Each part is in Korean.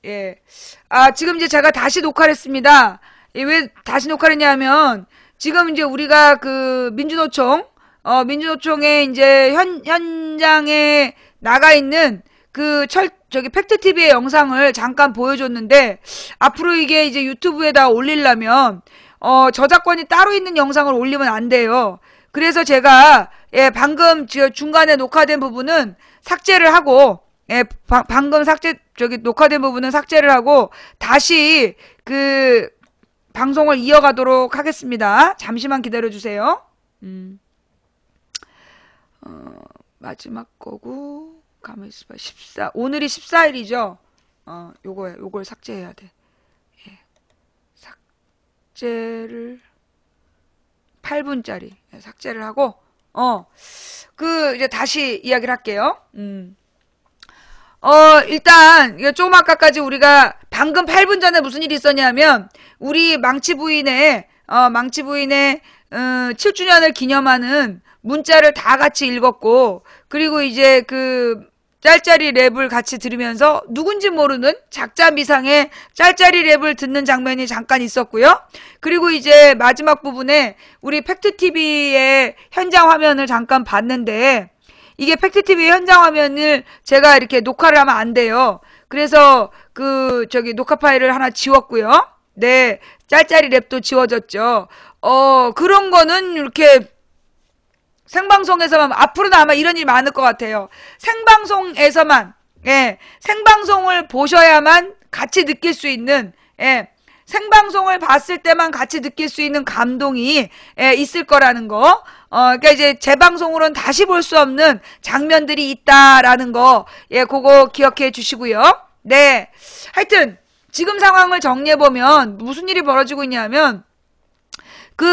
예. 지금 이제 제가 다시 녹화를 했습니다. 예, 왜 다시 녹화를 했냐면, 지금 이제 우리가 그 민주노총에 이제 현장에 나가 있는 저기 팩트TV의 영상을 잠깐 보여줬는데, 앞으로 이게 이제 유튜브에다 올리려면, 저작권이 따로 있는 영상을 올리면 안 돼요. 그래서 제가, 예, 방금 중간에 녹화된 부분은 삭제를 하고, 예, 방금 녹화된 부분은 삭제를 하고, 다시 방송을 이어가도록 하겠습니다. 잠시만 기다려주세요. 마지막 거고, 가만히 있어봐. 오늘이 14일이죠? 요걸 삭제해야 돼. 예. 삭제를, 8분짜리. 예, 삭제를 하고, 이제 다시 이야기를 할게요. 일단, 조금 아까까지 우리가 방금 8분 전에 무슨 일이 있었냐면, 우리 망치 부인의 7주년을 기념하는 문자를 다 같이 읽었고, 그리고 이제 짤짤이 랩을 같이 들으면서 누군지 모르는 작자 미상의 짤짤이 랩을 듣는 장면이 잠깐 있었고요. 그리고 이제 마지막 부분에 우리 팩트TV의 현장 화면을 잠깐 봤는데, 이게 팩트TV 현장 화면을 제가 이렇게 녹화를 하면 안 돼요. 그래서 녹화 파일을 하나 지웠고요. 네, 짤짤이 랩도 지워졌죠. 그런 거는 이렇게 생방송에서만, 앞으로는 아마 이런 일이 많을 것 같아요. 생방송에서만, 예, 생방송을 보셔야만 같이 느낄 수 있는, 예, 생방송을 봤을 때만 같이 느낄 수 있는 감동이, 예, 있을 거라는 거. 그러니까 이제 재방송으로는 다시 볼 수 없는 장면들이 있다라는 거, 예, 그거 기억해 주시고요. 네. 하여튼, 지금 상황을 정리해보면, 무슨 일이 벌어지고 있냐면,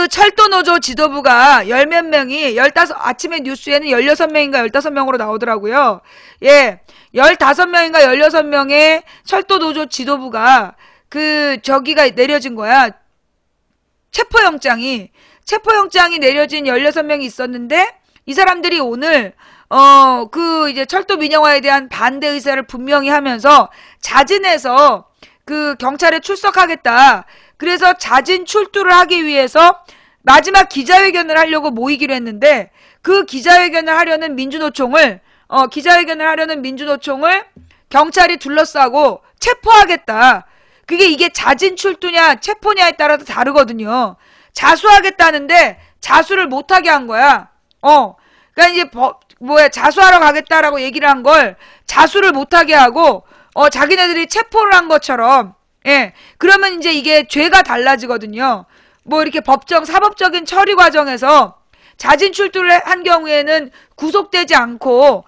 철도노조 지도부가 열몇 명이, 아침에 뉴스에는 16명인가 15명으로 나오더라고요. 예, 15명인가 16명의 철도노조 지도부가, 저기가 내려진 거야. 체포영장이 내려진 16명이 있었는데, 이 사람들이 오늘, 이제 철도 민영화에 대한 반대 의사를 분명히 하면서, 자진해서, 경찰에 출석하겠다. 그래서 자진 출두를 하기 위해서 마지막 기자회견을 하려고 모이기로 했는데, 기자회견을 하려는 민주노총을 경찰이 둘러싸고 체포하겠다. 이게 자진 출두냐 체포냐에 따라서 다르거든요. 자수하겠다는데 자수를 못하게 한 거야. 그러니까 이제 자수하러 가겠다라고 얘기를 한 걸 자수를 못하게 하고, 자기네들이 체포를 한 것처럼, 예, 그러면 이제 이게 죄가 달라지거든요. 이렇게 사법적인 처리 과정에서 자진 출두를 한 경우에는 구속되지 않고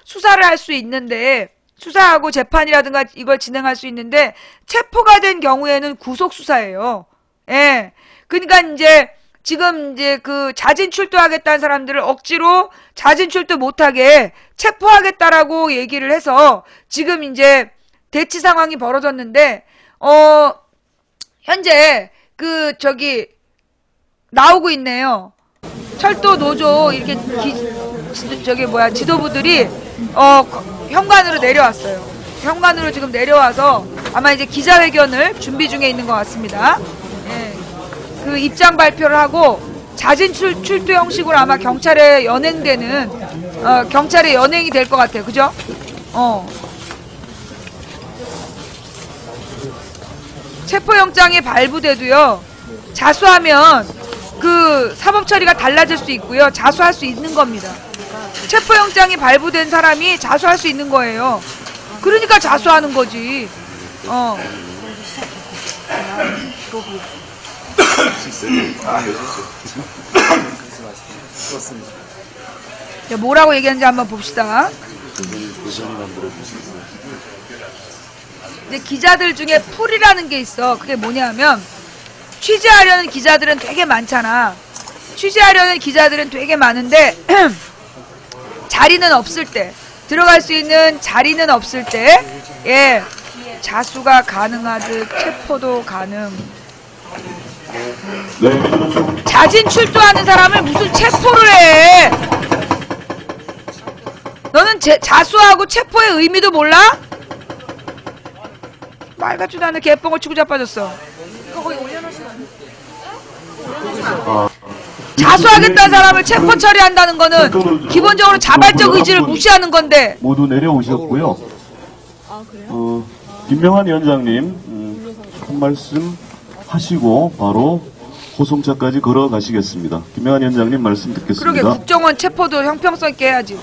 수사를 할 수 있는데, 수사하고 재판이라든가 이걸 진행할 수 있는데, 체포가 된 경우에는 구속수사예요. 예. 그러니까 이제, 지금 이제 자진 출두하겠다는 사람들을 억지로 자진 출두 못하게 체포하겠다라고 얘기를 해서, 지금 이제 대치 상황이 벌어졌는데, 현재 나오고 있네요. 철도 노조 이렇게 지도부들이 현관으로 내려왔어요. 현관으로 지금 내려와서 아마 이제 기자회견을 준비 중에 있는 것 같습니다. 예. 입장 발표를 하고 자진 출두 형식으로 아마 경찰에 연행되는, 경찰에 연행이 될 것 같아요. 그죠? 체포영장이 발부돼도요, 자수하면 사법 처리가 달라질 수 있고요, 자수할 수 있는 겁니다. 체포영장이 발부된 사람이 자수할 수 있는 거예요. 그러니까 자수하는 거지. 뭐라고 얘기하는지 한번 봅시다. 이제 기자들 중에 풀이라는 게 있어. 그게 뭐냐면, 취재하려는 기자들은 되게 많잖아. 취재하려는 기자들은 되게 많은데 자리는 없을 때, 들어갈 수 있는 자리는 없을 때, 예, 자수가 가능하듯 체포도 가능. 자진 출두하는 사람을 무슨 체포를 해? 너는 자수하고 체포의 의미도 몰라? 같지도 않은 개뻥을 치고 자빠졌어. 자수하겠다는 사람을 체포 처리한다는 거는 기본적으로 자발적 의지를 무시하는 건데. 모두 내려오셨고요. 김명환 위원장님 한 말씀 하시고 바로 호송차까지 걸어가시겠습니다. 김명환 위원장님 말씀 듣겠습니다. 그러게 국정원 체포도 형평성 있게 해야지.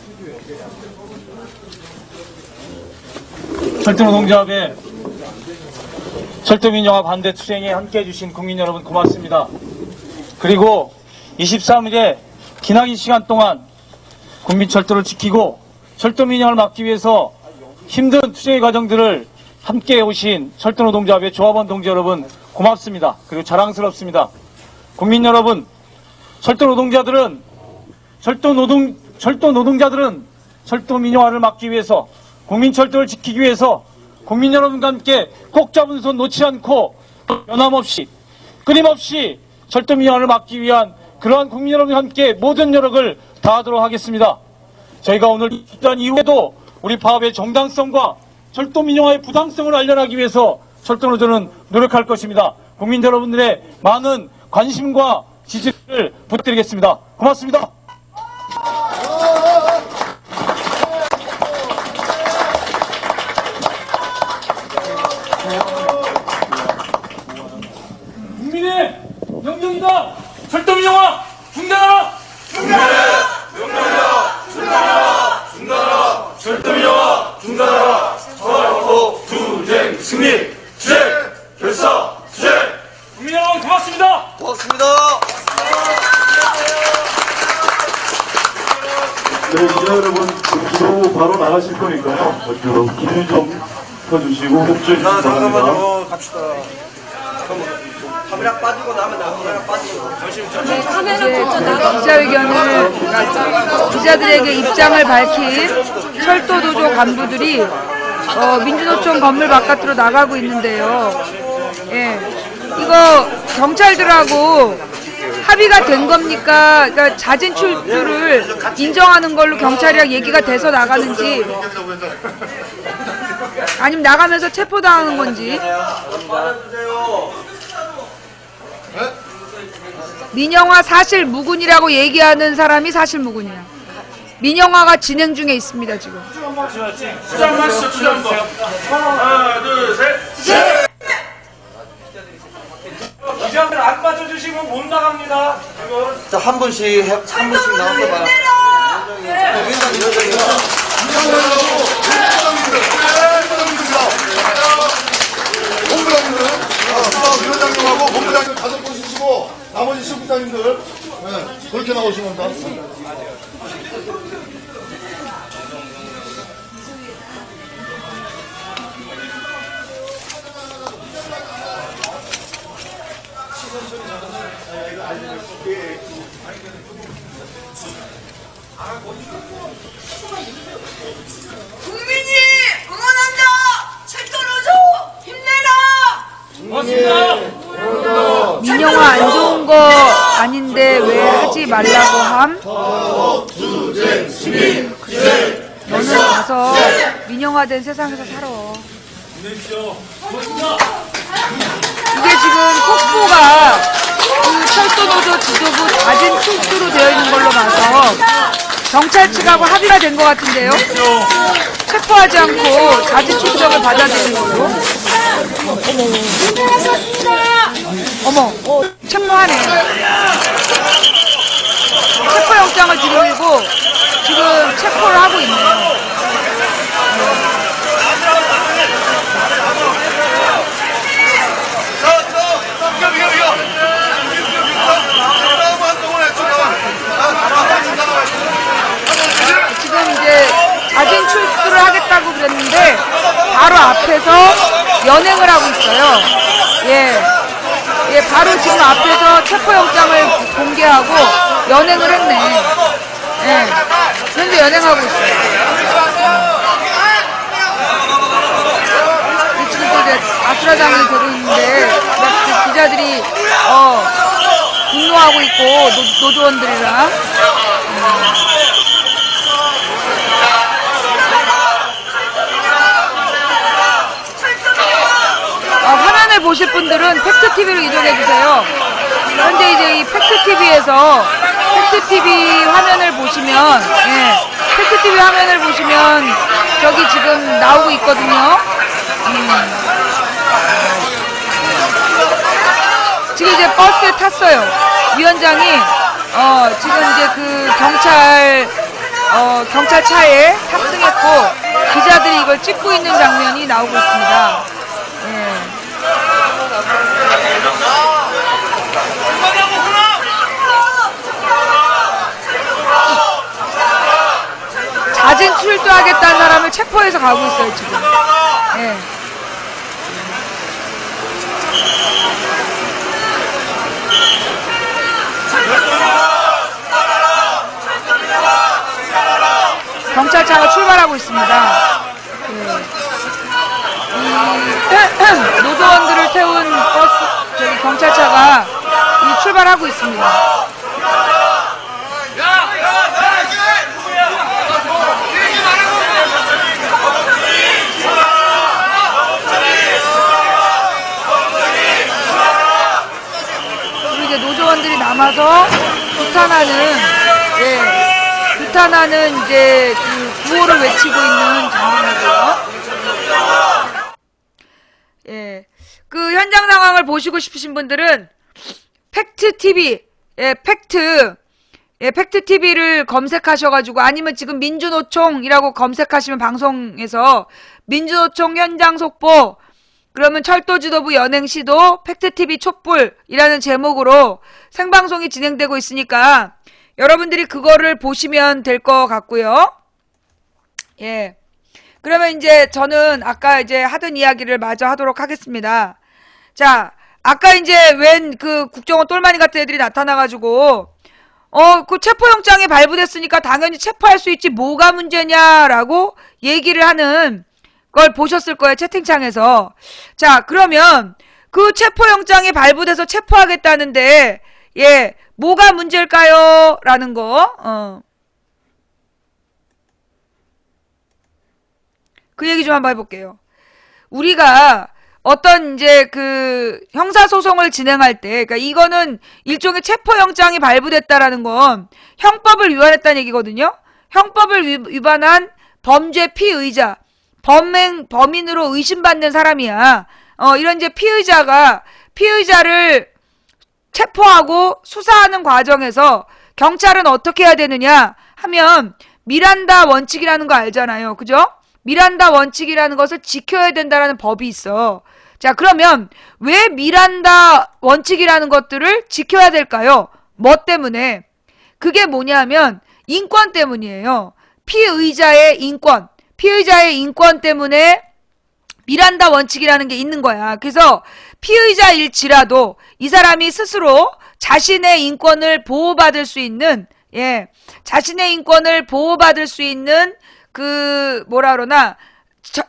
철도노동조합의 철도민영화 반대 투쟁에 함께해 주신 국민 여러분 고맙습니다. 그리고 23일에 기나긴 시간 동안 국민철도를 지키고 철도민영화를 막기 위해서 힘든 투쟁의 과정들을 함께해 오신 철도노동조합의 조합원 동지 여러분 고맙습니다. 그리고 자랑스럽습니다. 국민 여러분, 철도노동자들은 철도민영화를 막기 위해서 국민철도를 지키기 위해서 국민 여러분과 함께 꼭 잡은 손 놓지 않고 변함없이 끊임없이 철도민영화를 막기 위한 그러한 국민 여러분과 함께 모든 노력을 다하도록 하겠습니다. 저희가 오늘 입단 이후에도 우리 파업의 정당성과 철도민영화의 부당성을 알려하기 위해서 철도노조는 노력할 것입니다. 국민 여러분들의 많은 관심과 지지를 부탁드리겠습니다. 고맙습니다. 국민의 명령이다. 철도민영화 중단하라. 철도민영화 중단하라. 철도 투쟁 승리. 투쟁 결사 투쟁. 국민 여러분 고맙습니다. 고맙습니다. 네, 기자 여러분, 기도 바로 나가실 거니까요. 여러분, 기도 좀 펴주시고 협조해 주시기 바랍니다. 잠깐만요. 갑시다. 카메라 빠지고 나면 카메라 빠지고. 기자회견을 기자들에게 입장을 밝힌 철도노조 간부들이 민주노총 건물 바깥으로 나가고 있는데요. 예, 이거 경찰들하고 합의가 된 겁니까? 그러니까 자진 출두를 인정하는 걸로 경찰이랑 얘기가 돼서 나가는지, 아니면 나가면서 체포당하는 건지. 민영화 사실 무근이라고 얘기하는 사람이 사실 무근이야. 민영화가 진행 중에 있습니다, 지금. 주장 마시죠, 주장 거. 하나, 둘, 셋. 기자들 안 맞춰주시면 못 나갑니다. 자, 한 분씩 나와서 봐. 위원장님하고 본부장님 5분씩이고 나머지 실국장님들 그렇게 나오시면 다. 국민이 응원한다. 철도노조 힘내라. 고맙습니다. 민영화 안 좋은 거 아닌데 왜 하지 말라고 함? 그래, 너는 가서 민영화된 세상에서 살아. 이게 지금 폭포가 그 철도노조 지도부 자진 출두로 되어 있는 걸로 봐서 경찰 측하고 합의가 된 것 같은데요. 체포하지 않고 자진 출석을 받아들이는 걸로. 어머, 체포하네. 체포영장을 들이밀고 지금 체포를 하고 있네요. 지금 이제 자진 출두를 하겠다고 그랬는데 바로 앞에서 연행을 하고 있어요. 예, 바로 지금 앞에서 체포영장을 공개하고 연행을 했네. 예, 현재 연행하고 있어요. 지금 또 이제 아수라장이 되고 있는데 기자들이 분노하고 있고 노조원들이랑. 보실 분들은 팩트TV로 이동해주세요. 현재 이제 이 팩트TV에서 팩트TV 화면을 보시면, 예, 팩트TV 화면을 보시면 저기 지금 나오고 있거든요. 지금 이제 버스에 탔어요. 위원장이 지금 이제 그 경찰차에 탑승했고 기자들이 이걸 찍고 있는 장면이 나오고 있습니다. 예. 자진 출두하겠다는 사람을 체포해서 가고 있어요 지금. 예. 경찰차가 출발하고 있습니다. 노조원들을 태운 버스, 저기 경찰차가 출발하고 있습니다. 그리고 이제 노조원들이 남아서 규탄하는 이제 그 구호를 외치고 있는 장면이고요. 예, 그 현장 상황을 보시고 싶으신 분들은 팩트TV, 팩트TV를 검색하셔가지고 아니면 지금 민주노총이라고 검색하시면 방송에서 민주노총 현장 속보, 그러면 철도지도부 연행시도 팩트TV 촛불이라는 제목으로 생방송이 진행되고 있으니까 여러분들이 그거를 보시면 될 것 같고요. 예. 그러면 이제 저는 아까 이제 하던 이야기를 마저 하도록 하겠습니다. 자, 아까 이제 웬 그 국정원 똘마니 같은 애들이 나타나가지고, 그 체포영장이 발부됐으니까 당연히 체포할 수 있지 뭐가 문제냐라고 얘기를 하는 걸 보셨을 거예요, 채팅창에서. 자, 그러면 그 체포영장이 발부돼서 체포하겠다는데, 예, 뭐가 문제일까요? 라는 거, 그 얘기 좀 한번 해볼게요. 우리가 어떤 이제 그 형사소송을 진행할 때, 그러니까 이거는 일종의 체포영장이 발부됐다라는 건 형법을 위반했다는 얘기거든요. 형법을 위반한 범죄 피의자, 범인으로 의심받는 사람이야. 이런 이제 피의자를 체포하고 수사하는 과정에서 경찰은 어떻게 해야 되느냐 하면 미란다 원칙이라는 거 알잖아요. 그죠? 미란다 원칙이라는 것을 지켜야 된다라는 법이 있어. 자, 그러면 왜 미란다 원칙이라는 것들을 지켜야 될까요? 뭐 때문에? 그게 뭐냐면 인권 때문이에요. 피의자의 인권 때문에 미란다 원칙이라는 게 있는 거야. 그래서 피의자일지라도 이 사람이 스스로 자신의 인권을 보호받을 수 있는, 예, 자신의 인권을 보호받을 수 있는 그 뭐라 그러나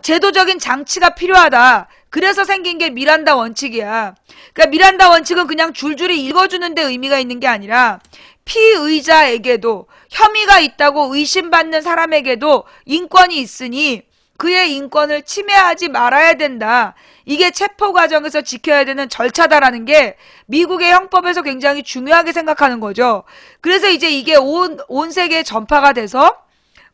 제도적인 장치가 필요하다. 그래서 생긴 게 미란다 원칙이야. 그러니까 미란다 원칙은 그냥 줄줄이 읽어주는 데 의미가 있는 게 아니라 피의자에게도 혐의가 있다고 의심받는 사람에게도 인권이 있으니 그의 인권을 침해하지 말아야 된다. 이게 체포 과정에서 지켜야 되는 절차다라는 게 미국의 형법에서 굉장히 중요하게 생각하는 거죠. 그래서 이제 이게 온 세계에 전파가 돼서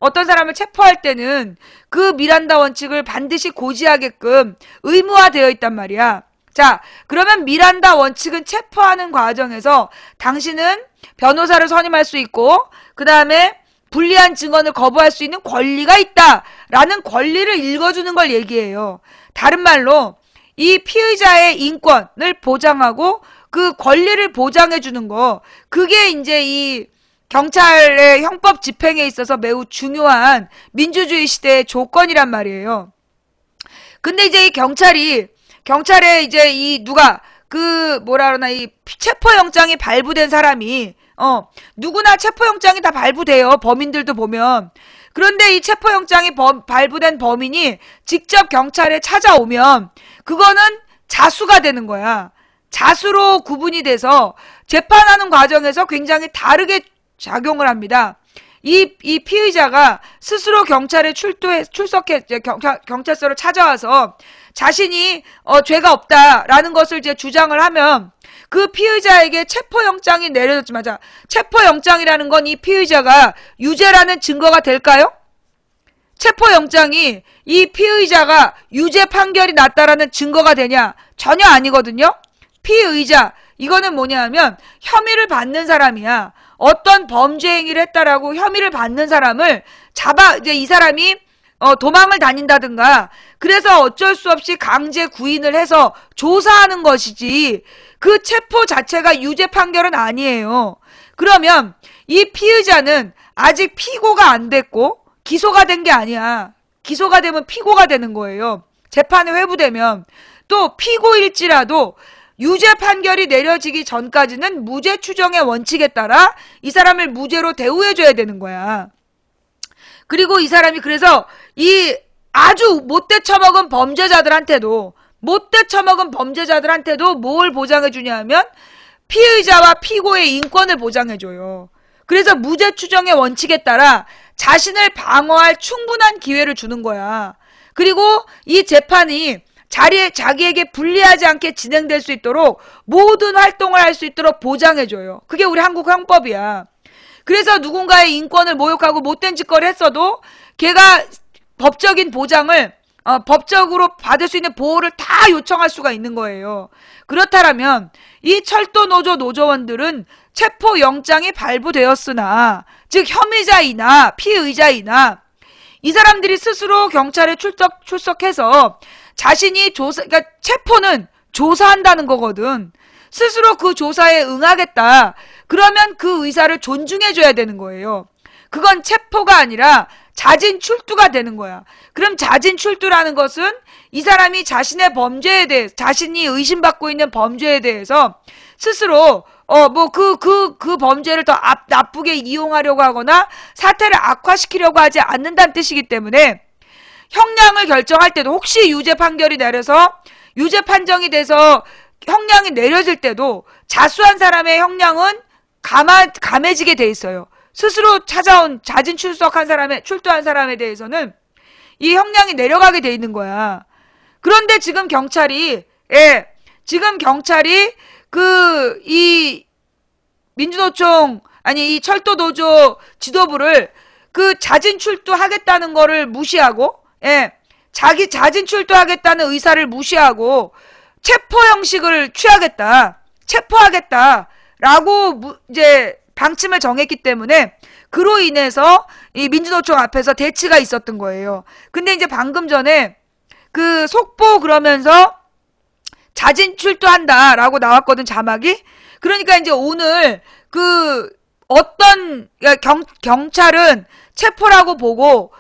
어떤 사람을 체포할 때는 그 미란다 원칙을 반드시 고지하게끔 의무화되어 있단 말이야. 자, 그러면 미란다 원칙은 체포하는 과정에서 당신은 변호사를 선임할 수 있고 그 다음에 불리한 증언을 거부할 수 있는 권리가 있다라는 권리를 읽어주는 걸 얘기해요. 다른 말로 이 피의자의 인권을 보장하고 그 권리를 보장해주는 거, 그게 이제 이 경찰의 형법 집행에 있어서 매우 중요한 민주주의 시대의 조건이란 말이에요. 근데 이제 이 경찰에 이제 이 누가 그 뭐라 그러나 이 체포영장이 발부된 사람이 누구나 체포영장이 다 발부돼요. 범인들도 보면. 그런데 이 체포영장이 발부된 범인이 직접 경찰에 찾아오면 그거는 자수가 되는 거야. 자수로 구분이 돼서 재판하는 과정에서 굉장히 다르게 작용을 합니다. 이 피의자가 스스로 경찰에 경찰서로 찾아와서 자신이 죄가 없다라는 것을 이제 주장을 하면 그 피의자에게 체포영장이 내려졌지만, 자, 체포영장이라는 건 이 피의자가 유죄라는 증거가 될까요? 체포영장이 이 피의자가 유죄 판결이 났다라는 증거가 되냐? 전혀 아니거든요. 피의자, 이거는 뭐냐면 혐의를 받는 사람이야. 어떤 범죄 행위를 했다라고 혐의를 받는 사람을 이제 이 사람이 도망을 다닌다든가, 그래서 어쩔 수 없이 강제 구인을 해서 조사하는 것이지, 그 체포 자체가 유죄 판결은 아니에요. 그러면 이 피의자는 아직 피고가 안 됐고 기소가 된 게 아니야. 기소가 되면 피고가 되는 거예요. 재판에 회부되면. 또 피고일지라도 유죄 판결이 내려지기 전까지는 무죄 추정의 원칙에 따라 이 사람을 무죄로 대우해줘야 되는 거야. 그리고 이 사람이 그래서 이 아주 못돼 처먹은 범죄자들한테도 뭘 보장해주냐 하면 피의자와 피고의 인권을 보장해줘요. 그래서 무죄 추정의 원칙에 따라 자신을 방어할 충분한 기회를 주는 거야. 그리고 이 재판이 자기에게 불리하지 않게 진행될 수 있도록 모든 활동을 할 수 있도록 보장해줘요. 그게 우리 한국 형법이야. 그래서 누군가의 인권을 모욕하고 못된 짓거리를 했어도 걔가 법적인 보장을 법적으로 받을 수 있는 보호를 다 요청할 수가 있는 거예요. 그렇다면 이 철도노조 노조원들은 체포영장이 발부되었으나, 즉 혐의자이나 피의자이나 이 사람들이 스스로 경찰에 출석해서 자신이 그러니까 체포는 조사한다는 거거든. 스스로 그 조사에 응하겠다. 그러면 그 의사를 존중해줘야 되는 거예요. 그건 체포가 아니라 자진 출두가 되는 거야. 그럼 자진 출두라는 것은 이 사람이 자신의 범죄에 대해, 자신이 의심받고 있는 범죄에 대해서 스스로 그 범죄를 더 나쁘게 이용하려고 하거나 사태를 악화시키려고 하지 않는다는 뜻이기 때문에 형량을 결정할 때도, 혹시 유죄 판결이 내려서 유죄 판정이 돼서 형량이 내려질 때도 자수한 사람의 형량은 감해지게 돼 있어요. 스스로 찾아온 자진 출두한 사람에 대해서는 이 형량이 내려가게 돼 있는 거야. 그런데 지금 경찰이 이 민주노총, 아니 이 철도노조 지도부를 그 자진 출두하겠다는 거를 무시하고, 자기 자진 출두하겠다는 의사를 무시하고 체포 형식을 체포하겠다라고 이제 방침을 정했기 때문에, 그로 인해서 이 민주노총 앞에서 대치가 있었던 거예요. 근데 이제 방금 전에 그 속보 그러면서 자진 출두한다라고 나왔거든, 자막이. 그러니까 이제 오늘 경찰은 체포라고 보고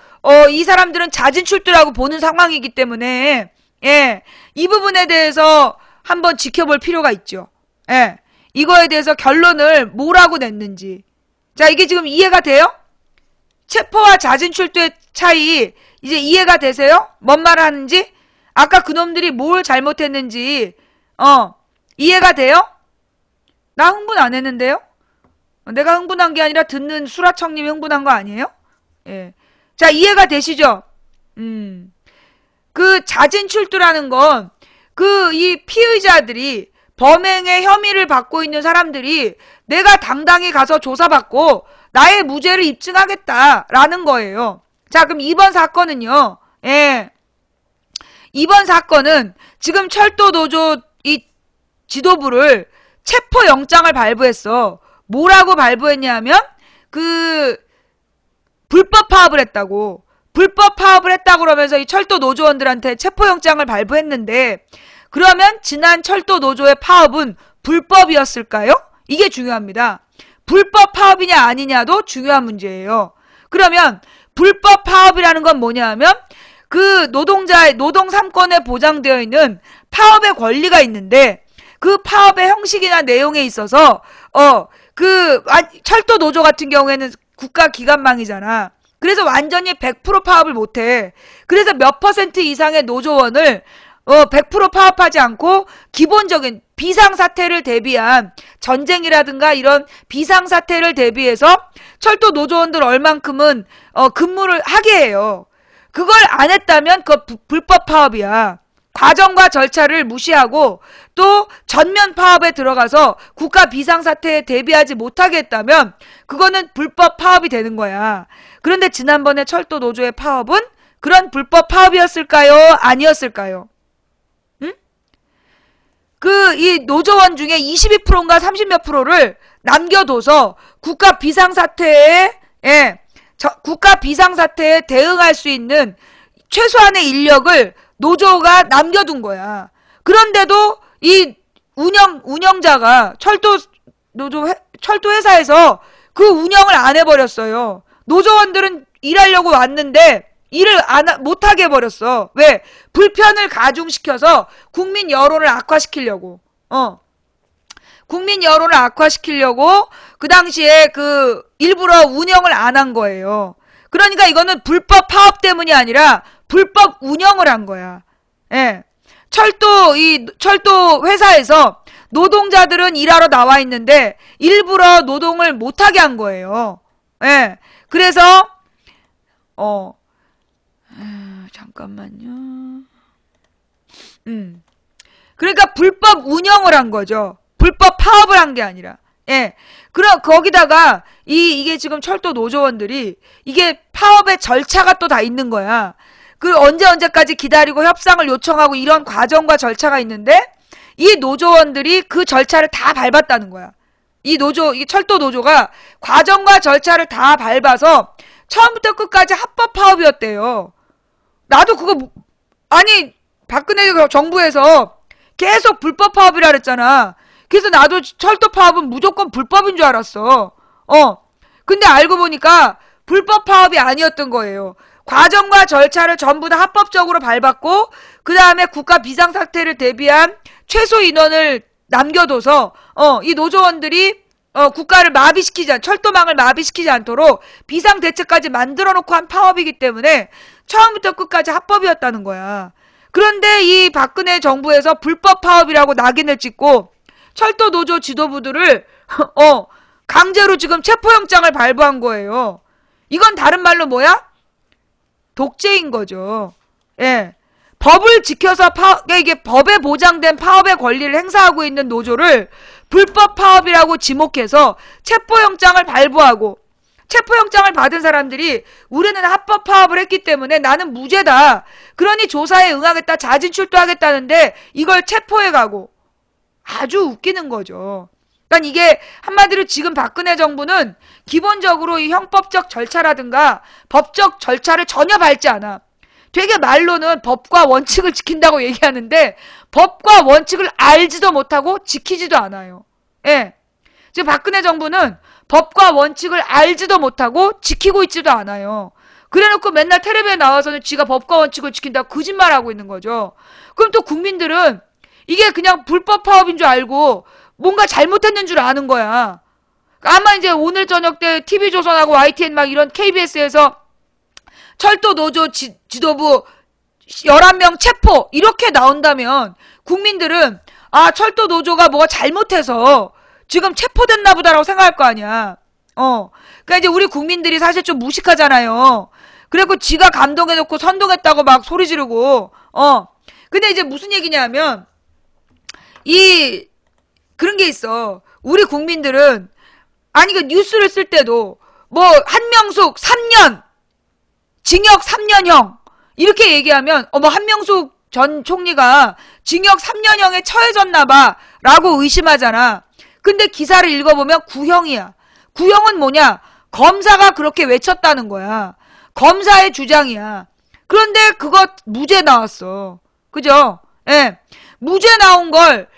이 사람들은 자진 출두라고 보는 상황이기 때문에, 이 부분에 대해서 한번 지켜볼 필요가 있죠. 이거에 대해서 결론을 뭐라고 냈는지. 자, 이게 지금 이해가 돼요? 체포와 자진 출두의 차이 이제 이해가 되세요? 뭔 말 하는지? 아까 그놈들이 뭘 잘못했는지 이해가 돼요? 나 흥분 안 했는데요? 내가 흥분한 게 아니라 듣는 수라청님이 흥분한 거 아니에요? 자, 이해가 되시죠? 그 자진 출두라는 건 이 피의자들이, 범행의 혐의를 받고 있는 사람들이 내가 당당히 가서 조사받고 나의 무죄를 입증하겠다라는 거예요. 자, 그럼 이번 사건은요. 이번 사건은 지금 철도노조 이 지도부를 체포영장을 발부했어. 뭐라고 발부했냐면 불법 파업을 했다고. 불법 파업을 했다고 그러면서 이 철도 노조원들한테 체포영장을 발부했는데, 그러면 지난 철도 노조의 파업은 불법이었을까요? 이게 중요합니다. 불법 파업이냐 아니냐도 중요한 문제예요. 그러면 불법 파업이라는 건 뭐냐 하면 그 노동 3권에 보장되어 있는 파업의 권리가 있는데, 그 파업의 형식이나 내용에 있어서 철도 노조 같은 경우에는 국가기관망이잖아. 그래서 완전히 100% 파업을 못해. 그래서 몇 % 이상의 노조원을 100% 파업하지 않고 기본적인 비상사태를 대비한 전쟁이라든가 이런 비상사태를 대비해서 철도 노조원들 얼만큼은 근무를 하게 해요. 그걸 안 했다면 그거 불법 파업이야. 과정과 절차를 무시하고 또 전면 파업에 들어가서 국가 비상사태에 대비하지 못하게 했다면 그거는 불법 파업이 되는 거야. 그런데 지난번에 철도 노조의 파업은 그런 불법 파업이었을까요? 아니었을까요? 응? 이 노조원 중에 22%인가 30몇 프로를 남겨둬서 국가 비상사태에 대응할 수 있는 최소한의 인력을 노조가 남겨둔 거야. 그런데도 이 운영자가 철도 회사에서 그 운영을 안 해버렸어요. 노조원들은 일하려고 왔는데 일을 못하게 해버렸어. 왜? 불편을 가중시켜서 국민 여론을 악화시키려고. 국민 여론을 악화시키려고 그 당시에 일부러 운영을 안 한 거예요. 그러니까 이거는 불법 파업 때문이 아니라 불법 운영을 한 거야. 예. 철도 회사에서 노동자들은 일하러 나와 있는데 일부러 노동을 못하게 한 거예요. 예. 그래서 잠깐만요. 그러니까 불법 운영을 한 거죠. 불법 파업을 한 게 아니라. 예. 그럼 거기다가 이게 지금 철도 노조원들이 이게 파업의 절차가 또 다 있는 거야. 언제까지 기다리고 협상을 요청하고 이런 과정과 절차가 있는데 이 노조원들이 그 절차를 다 밟았다는 거야. 이 철도 노조가 과정과 절차를 다 밟아서 처음부터 끝까지 합법 파업이었대요. 나도 박근혜 정부에서 계속 불법 파업이라 그랬잖아. 그래서 나도 철도 파업은 무조건 불법인 줄 알았어. 근데 알고 보니까 불법 파업이 아니었던 거예요. 과정과 절차를 전부 다 합법적으로 밟았고 그 다음에 국가 비상사태를 대비한 최소 인원을 남겨둬서 이 노조원들이 국가를 철도망을 마비시키지 않도록 비상대책까지 만들어 놓고 한 파업이기 때문에 처음부터 끝까지 합법이었다는 거야. 그런데 이 박근혜 정부에서 불법 파업이라고 낙인을 찍고 철도 노조 지도부들을 강제로 지금 체포영장을 발부한 거예요. 이건 다른 말로 뭐야? 독재인 거죠. 예. 법을 지켜서 이게 법에 보장된 파업의 권리를 행사하고 있는 노조를 불법 파업이라고 지목해서 체포영장을 발부하고 체포영장을 받은 사람들이 우리는 합법 파업을 했기 때문에 나는 무죄다. 그러니 조사에 응하겠다. 자진 출두하겠다는데 이걸 체포해가고 아주 웃기는 거죠. 그러니까 이게 한마디로 지금 박근혜 정부는 기본적으로 이 형법적 절차라든가 법적 절차를 전혀 밟지 않아. 되게 말로는 법과 원칙을 지킨다고 얘기하는데 법과 원칙을 알지도 못하고 지키지도 않아요. 예. 지금 박근혜 정부는 법과 원칙을 알지도 못하고 지키고 있지도 않아요. 그래놓고 맨날 텔레비에 나와서는 지가 법과 원칙을 지킨다고 거짓말하고 있는 거죠. 그럼 또 국민들은 이게 그냥 불법 파업인 줄 알고 뭔가 잘못했는 줄 아는 거야. 아마 이제 오늘 저녁 때 TV조선하고 YTN 막 이런 KBS에서 철도 노조 지도부 11명 체포 이렇게 나온다면 국민들은 철도 노조가 뭐가 잘못해서 지금 체포됐나 보다라고 생각할 거 아니야. 그러니까 이제 우리 국민들이 사실 좀 무식하잖아요. 그래갖고 지가 감동해놓고 선동했다고 막 소리 지르고 근데 이제 무슨 얘기냐면 그런 게 있어. 우리 국민들은 그 뉴스를 쓸 때도 뭐 한명숙 3년 징역 3년형 이렇게 얘기하면 한명숙 전 총리가 징역 3년형에 처해졌나봐 라고 의심하잖아. 근데 기사를 읽어보면 구형이야. 구형은 뭐냐? 검사가 그렇게 외쳤다는 거야. 검사의 주장이야. 그런데 그거 무죄 나왔어. 그죠? 예. 무죄 나온 걸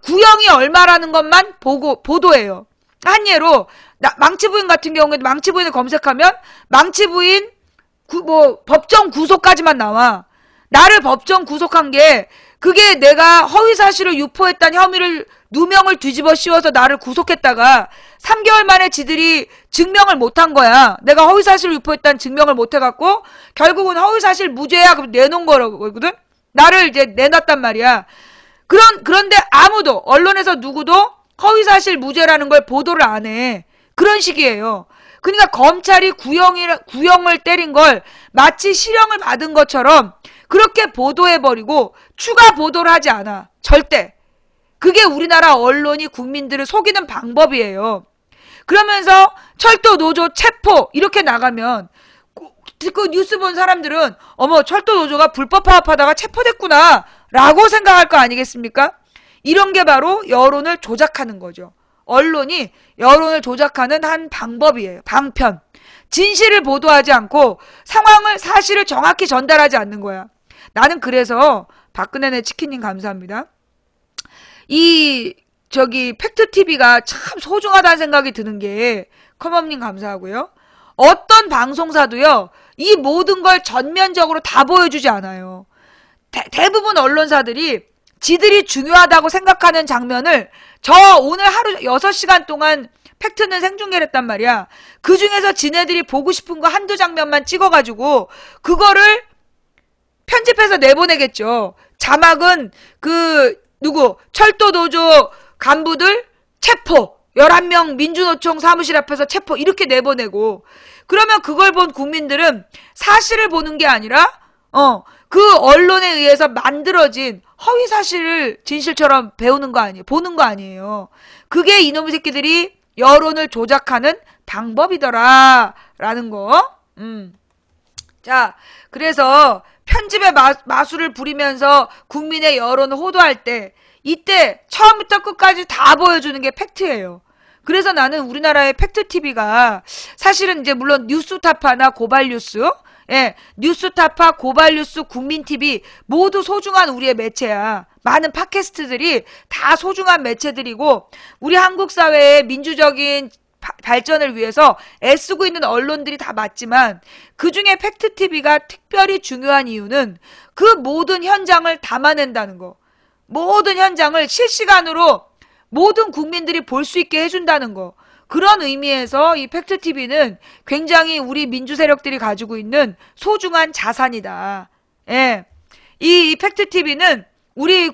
구형이 얼마라는 것만 보도해요. 한 예로 망치부인 같은 경우에도 망치부인을 검색하면 망치부인 법정 구속까지만 나와. 나를 법정 구속한 게 그게 내가 허위사실을 유포했다는 혐의를 누명을 뒤집어 씌워서 나를 구속했다가 3개월 만에 지들이 증명을 못한 거야. 내가 허위사실을 유포했다는 증명을 못해갖고 결국은 허위사실 무죄야. 그럼 내놓은 거거든. 나를 이제 내놨단 말이야. 그런데 아무도, 언론에서 누구도 허위사실 무죄라는 걸 보도를 안 해. 그런 식이에요. 그러니까 검찰이 구형을 때린 걸 마치 실형을 받은 것처럼 그렇게 보도해버리고 추가 보도를 하지 않아. 절대. 그게 우리나라 언론이 국민들을 속이는 방법이에요. 그러면서 철도 노조 체포 이렇게 나가면 그 뉴스 본 사람들은 어머 철도 노조가 불법 파업하다가 체포됐구나 라고 생각할 거 아니겠습니까? 이런 게 바로 여론을 조작하는 거죠. 언론이 여론을 조작하는 한 방법이에요. 방편. 진실을 보도하지 않고 사실을 정확히 전달하지 않는 거야. 나는 그래서 박근혜네 치킨님 감사합니다. 팩트TV가 참 소중하다는 생각이 드는 게 컴업님 감사하고요. 어떤 방송사도요. 이 모든 걸 전면적으로 다 보여주지 않아요. 대부분 언론사들이 지들이 중요하다고 생각하는 장면을 오늘 하루 6시간 동안 팩트는 생중계를 했단 말이야. 그 중에서 지네들이 보고 싶은 거 한두 장면만 찍어가지고 그거를 편집해서 내보내겠죠. 자막은 철도 노조 간부들 체포 11명 민주노총 사무실 앞에서 체포 이렇게 내보내고 그러면 그걸 본 국민들은 사실을 보는 게 아니라 그 언론에 의해서 만들어진 허위 사실을 진실처럼 보는 거 아니에요. 그게 이놈의 새끼들이 여론을 조작하는 방법이더라 라는 거. 자, 그래서 편집의 마술을 부리면서 국민의 여론을 호도할 때 이때 처음부터 끝까지 다 보여주는 게 팩트예요. 그래서 나는 우리나라의 팩트TV가 사실은 이제 물론 뉴스타파나 고발뉴스, 뉴스타파, 고발뉴스, 국민TV 모두 소중한 우리의 매체야. 많은 팟캐스트들이 다 소중한 매체들이고 우리 한국 사회의 민주적인 발전을 위해서 애쓰고 있는 언론들이 다 맞지만 그중에 팩트TV가 특별히 중요한 이유는 그 모든 현장을 담아낸다는 거. 모든 현장을 실시간으로 모든 국민들이 볼 수 있게 해준다는 거. 그런 의미에서 이 팩트TV는 굉장히 우리 민주세력들이 가지고 있는 소중한 자산이다. 예. 이 팩트TV는 우리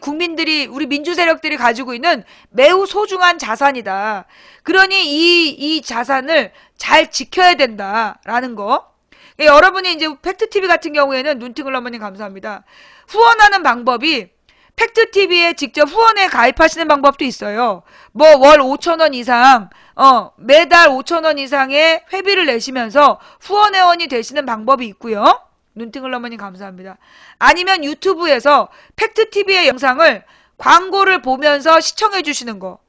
민주세력들이 가지고 있는 매우 소중한 자산이다. 그러니 이 자산을 잘 지켜야 된다라는 거. 예, 여러분이 이제 팩트TV 같은 경우에는 눈팅을 어머님 감사합니다. 후원하는 방법이 팩트TV에 직접 후원에 가입하시는 방법도 있어요. 뭐 월 5,000원 이상, 매달 5,000원 이상의 회비를 내시면서 후원회원이 되시는 방법이 있고요. 눈팅을 어머님 감사합니다. 아니면 유튜브에서 팩트TV의 영상을 광고를 보면서 시청해 주시는 거.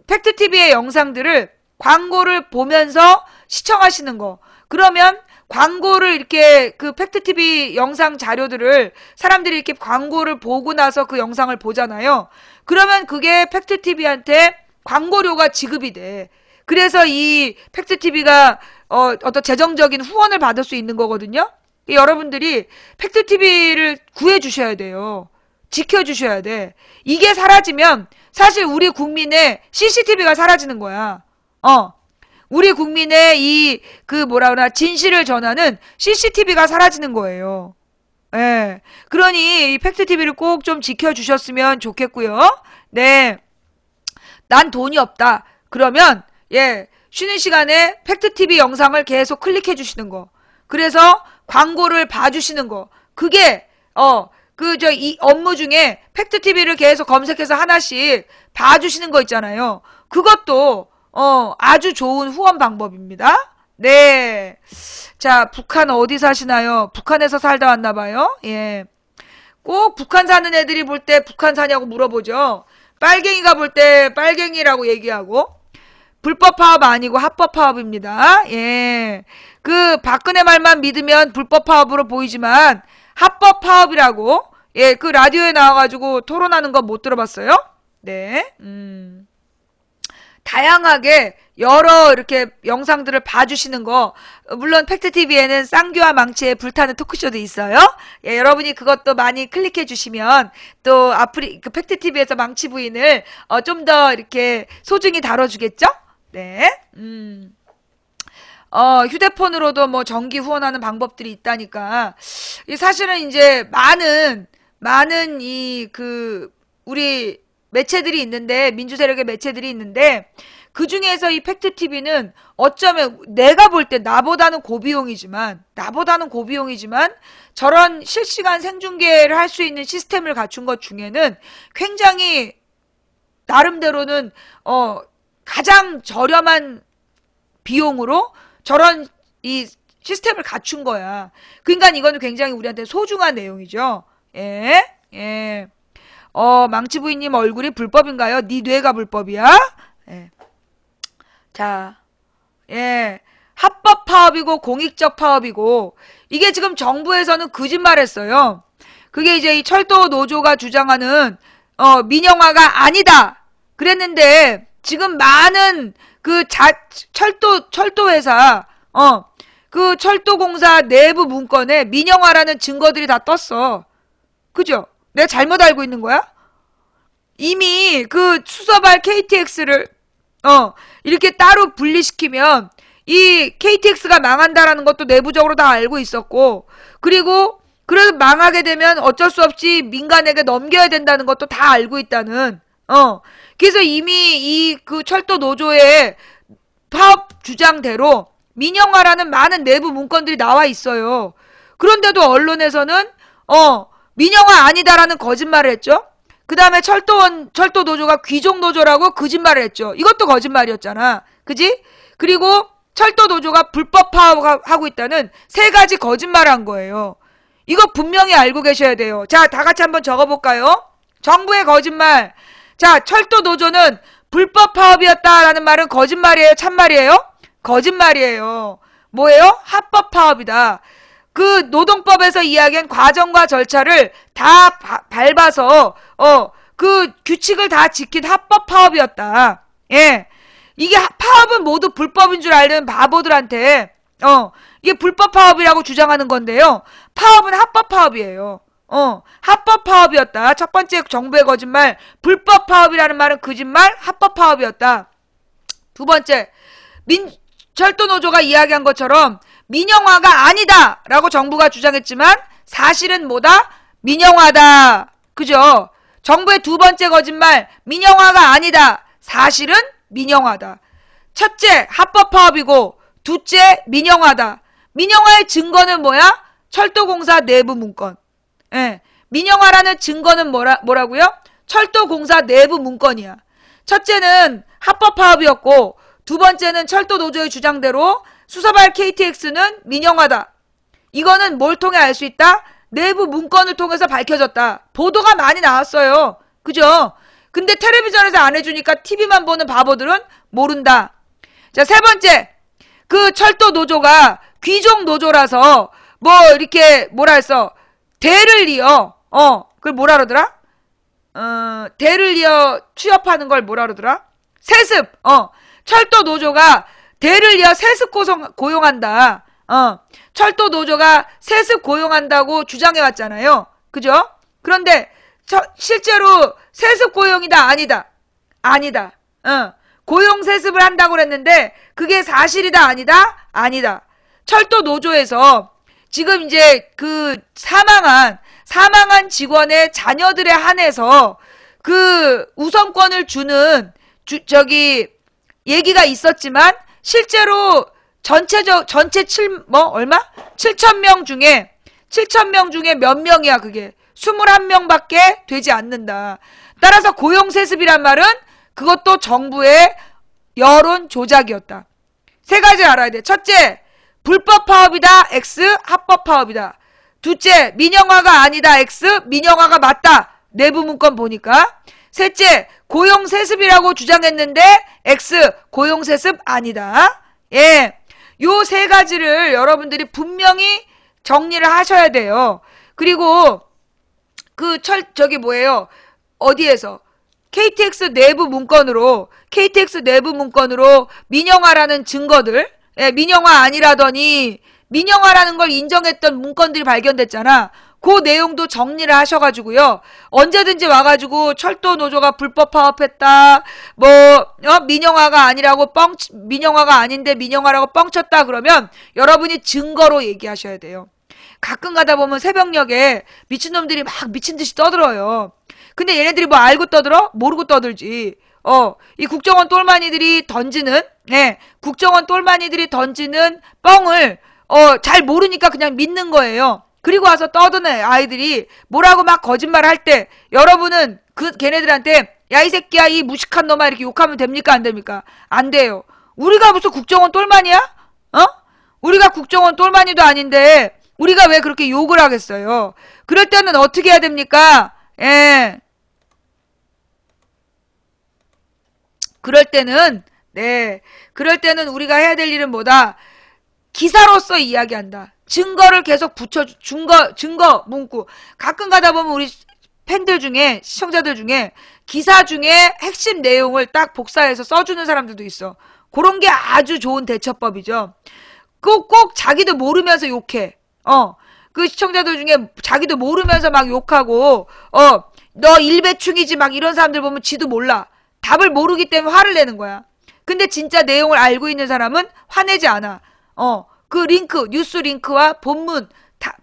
팩트TV의 영상들을 광고를 보면서 시청하시는 거. 그러면 광고를 이렇게 그 팩트TV 영상 자료들을 사람들이 이렇게 광고를 보고 나서 그 영상을 보잖아요. 그러면 그게 팩트TV한테 광고료가 지급이 돼. 그래서 이 팩트TV가 어떤 재정적인 후원을 받을 수 있는 거거든요. 여러분들이 팩트TV를 구해주셔야 돼요. 지켜주셔야 돼. 이게 사라지면 사실 우리 국민의 CCTV가 사라지는 거야. 우리 국민의 진실을 전하는 CCTV가 사라지는 거예요. 예. 그러니 이 팩트TV를 꼭 좀 지켜주셨으면 좋겠고요. 네. 난 돈이 없다. 그러면, 쉬는 시간에 팩트TV 영상을 계속 클릭해 주시는 거. 그래서 광고를 봐주시는 거. 그게, 이 업무 중에 팩트TV를 계속 검색해서 하나씩 봐주시는 거 있잖아요. 그것도, 아주 좋은 후원 방법입니다. 네. 자, 북한 어디 사시나요? 북한에서 살다 왔나봐요. 예. 꼭 북한 사는 애들이 볼 때 북한 사냐고 물어보죠. 빨갱이가 볼 때 빨갱이라고 얘기하고. 불법 파업 아니고 합법 파업입니다. 예. 그 박근혜 말만 믿으면 불법 파업으로 보이지만 합법 파업이라고. 예, 그 라디오에 나와가지고 토론하는 거 못 들어봤어요? 네. 다양하게 여러 이렇게 영상들을 봐주시는 거. 물론 팩트TV에는 쌍교와 망치에 불타는 토크쇼도 있어요. 예, 여러분이 그것도 많이 클릭해 주시면 또 그 팩트TV에서 망치 부인을 좀 더 이렇게 소중히 다뤄주겠죠? 네. 휴대폰으로도 뭐 정기 후원하는 방법들이 있다니까. 사실은 이제 많은 우리 매체들이 있는데, 민주세력의 매체들이 있는데, 그 중에서 이 팩트TV는 어쩌면 내가 볼 때 나보다는 고비용이지만 저런 실시간 생중계를 할 수 있는 시스템을 갖춘 것 중에는 굉장히 나름대로는 가장 저렴한 비용으로 저런 이 시스템을 갖춘 거야. 그러니까 이거는 굉장히 우리한테 소중한 내용이죠. 예. 망치부인님 얼굴이 불법인가요? 네 뇌가 불법이야? 예. 자, 예. 합법 파업이고 공익적 파업이고 이게 지금 정부에서는 거짓말했어요. 그게 이제 이 철도 노조가 주장하는 민영화가 아니다 그랬는데 지금 많은 그 철도 회사 그 철도공사 내부 문건에 민영화라는 증거들이 다 떴어. 그죠? 내가 잘못 알고 있는 거야? 이미 그 수서발 KTX를 이렇게 따로 분리시키면 이 KTX가 망한다라는 것도 내부적으로 다 알고 있었고, 그리고 그래서 망하게 되면 어쩔 수 없이 민간에게 넘겨야 된다는 것도 다 알고 있다는 그래서 이미 이 그 철도 노조의 파업 주장대로 민영화라는 많은 내부 문건들이 나와 있어요. 그런데도 언론에서는 민영화 아니다라는 거짓말을 했죠. 그 다음에 철도 노조가 귀족 노조라고 거짓말을 했죠. 이것도 거짓말이었잖아. 그지? 그리고 철도 노조가 불법 파업하고 있다는 세 가지 거짓말을 한 거예요. 이거 분명히 알고 계셔야 돼요. 자, 다 같이 한번 적어볼까요? 정부의 거짓말. 자, 철도 노조는 불법 파업이었다라는 말은 거짓말이에요? 참말이에요? 거짓말이에요. 뭐예요? 합법 파업이다. 그 노동법에서 이야기한 과정과 절차를 다 밟아서 그 규칙을 다 지킨 합법 파업이었다. 예. 이게 파업은 모두 불법인 줄 알는 바보들한테 이게 불법 파업이라고 주장하는 건데요. 파업은 합법 파업이에요. 합법 파업이었다. 첫 번째 정부의 거짓말. 불법 파업이라는 말은 거짓말, 합법 파업이었다. 두 번째, 철도 노조가 이야기한 것처럼 민영화가 아니다 라고 정부가 주장했지만 사실은 뭐다? 민영화다. 그죠? 정부의 두 번째 거짓말, 민영화가 아니다. 사실은 민영화다. 첫째, 합법 파업이고 둘째, 민영화다. 민영화의 증거는 뭐야? 철도공사 내부 문건. 예. 민영화라는 증거는 뭐라고요? 철도공사 내부 문건이야. 첫째는 합법 파업이었고 두 번째는 철도 노조의 주장대로 수서발 KTX는 민영화다. 이거는 뭘 통해 알 수 있다? 내부 문건을 통해서 밝혀졌다. 보도가 많이 나왔어요. 그죠? 근데 텔레비전에서 안 해주니까 TV만 보는 바보들은 모른다. 자, 세 번째. 그 철도 노조가 귀족 노조라서 이렇게 뭐라 했어? 대를 이어 그걸 뭐라 그러더라? 대를 이어 취업하는 걸 뭐라 그러더라? 세습. 철도 노조가 대를 이어 세습 고용한다. 철도 노조가 세습 고용한다고 주장해왔잖아요. 그죠? 그런데 실제로 세습 고용이다 아니다? 아니다. 고용 세습을 한다고 그랬는데 그게 사실이다 아니다? 아니다. 철도 노조에서 지금 이제 그 사망한 직원의 자녀들에 한해서 그 우선권을 주는 얘기가 있었지만 실제로 전체 7,000명 중에 몇 명이야 그게? 21명밖에 되지 않는다. 따라서 고용세습이란 말은 그것도 정부의 여론 조작이었다. 세 가지 알아야 돼. 첫째, 불법 파업이다. X, 합법 파업이다. 둘째, 민영화가 아니다. X, 민영화가 맞다. 내부 문건 보니까. 셋째, 고용세습이라고 주장했는데 X, 고용세습 아니다. 예, 요 세 가지를 여러분들이 분명히 정리를 하셔야 돼요. 그리고 어디에서? KTX 내부 문건으로 민영화라는 증거들, 예, 민영화 아니라더니 민영화라는 걸 인정했던 문건들이 발견됐잖아. 그 내용도 정리를 하셔가지고요. 언제든지 와가지고 철도 노조가 불법 파업했다. 민영화가 아니라고 민영화가 아닌데 민영화라고 뻥쳤다 그러면 여러분이 증거로 얘기하셔야 돼요. 가끔 가다 보면 새벽녘에 미친놈들이 막 미친듯이 떠들어요. 근데 얘네들이 뭐 알고 떠들어? 모르고 떠들지. 이 국정원 똘마니들이 던지는, 국정원 똘마니들이 던지는 뻥을, 잘 모르니까 그냥 믿는 거예요. 그리고 와서 떠드는 아이들이 뭐라고 막 거짓말 할 때, 여러분은 걔네들한테, 야, 이 새끼야, 이 무식한 놈아, 이렇게 욕하면 됩니까? 안 됩니까? 안 돼요. 우리가 무슨 국정원 똘마니야? 우리가 국정원 똘마니도 아닌데, 우리가 왜 그렇게 욕을 하겠어요? 그럴 때는 어떻게 해야 됩니까? 그럴 때는 우리가 해야 될 일은 뭐다? 기사로서 이야기한다. 증거를 계속 증거 문구. 가끔 가다 보면 우리 팬들 중에, 시청자들 중에, 기사 중에 핵심 내용을 딱 복사해서 써주는 사람들도 있어. 그런 게 아주 좋은 대처법이죠. 꼭 자기도 모르면서 욕해. 그 시청자들 중에 자기도 모르면서 막 욕하고, 너 일배충이지 막 이런 사람들 보면 지도 몰라. 답을 모르기 때문에 화를 내는 거야. 근데 진짜 내용을 알고 있는 사람은 화내지 않아. 그 링크, 뉴스 링크와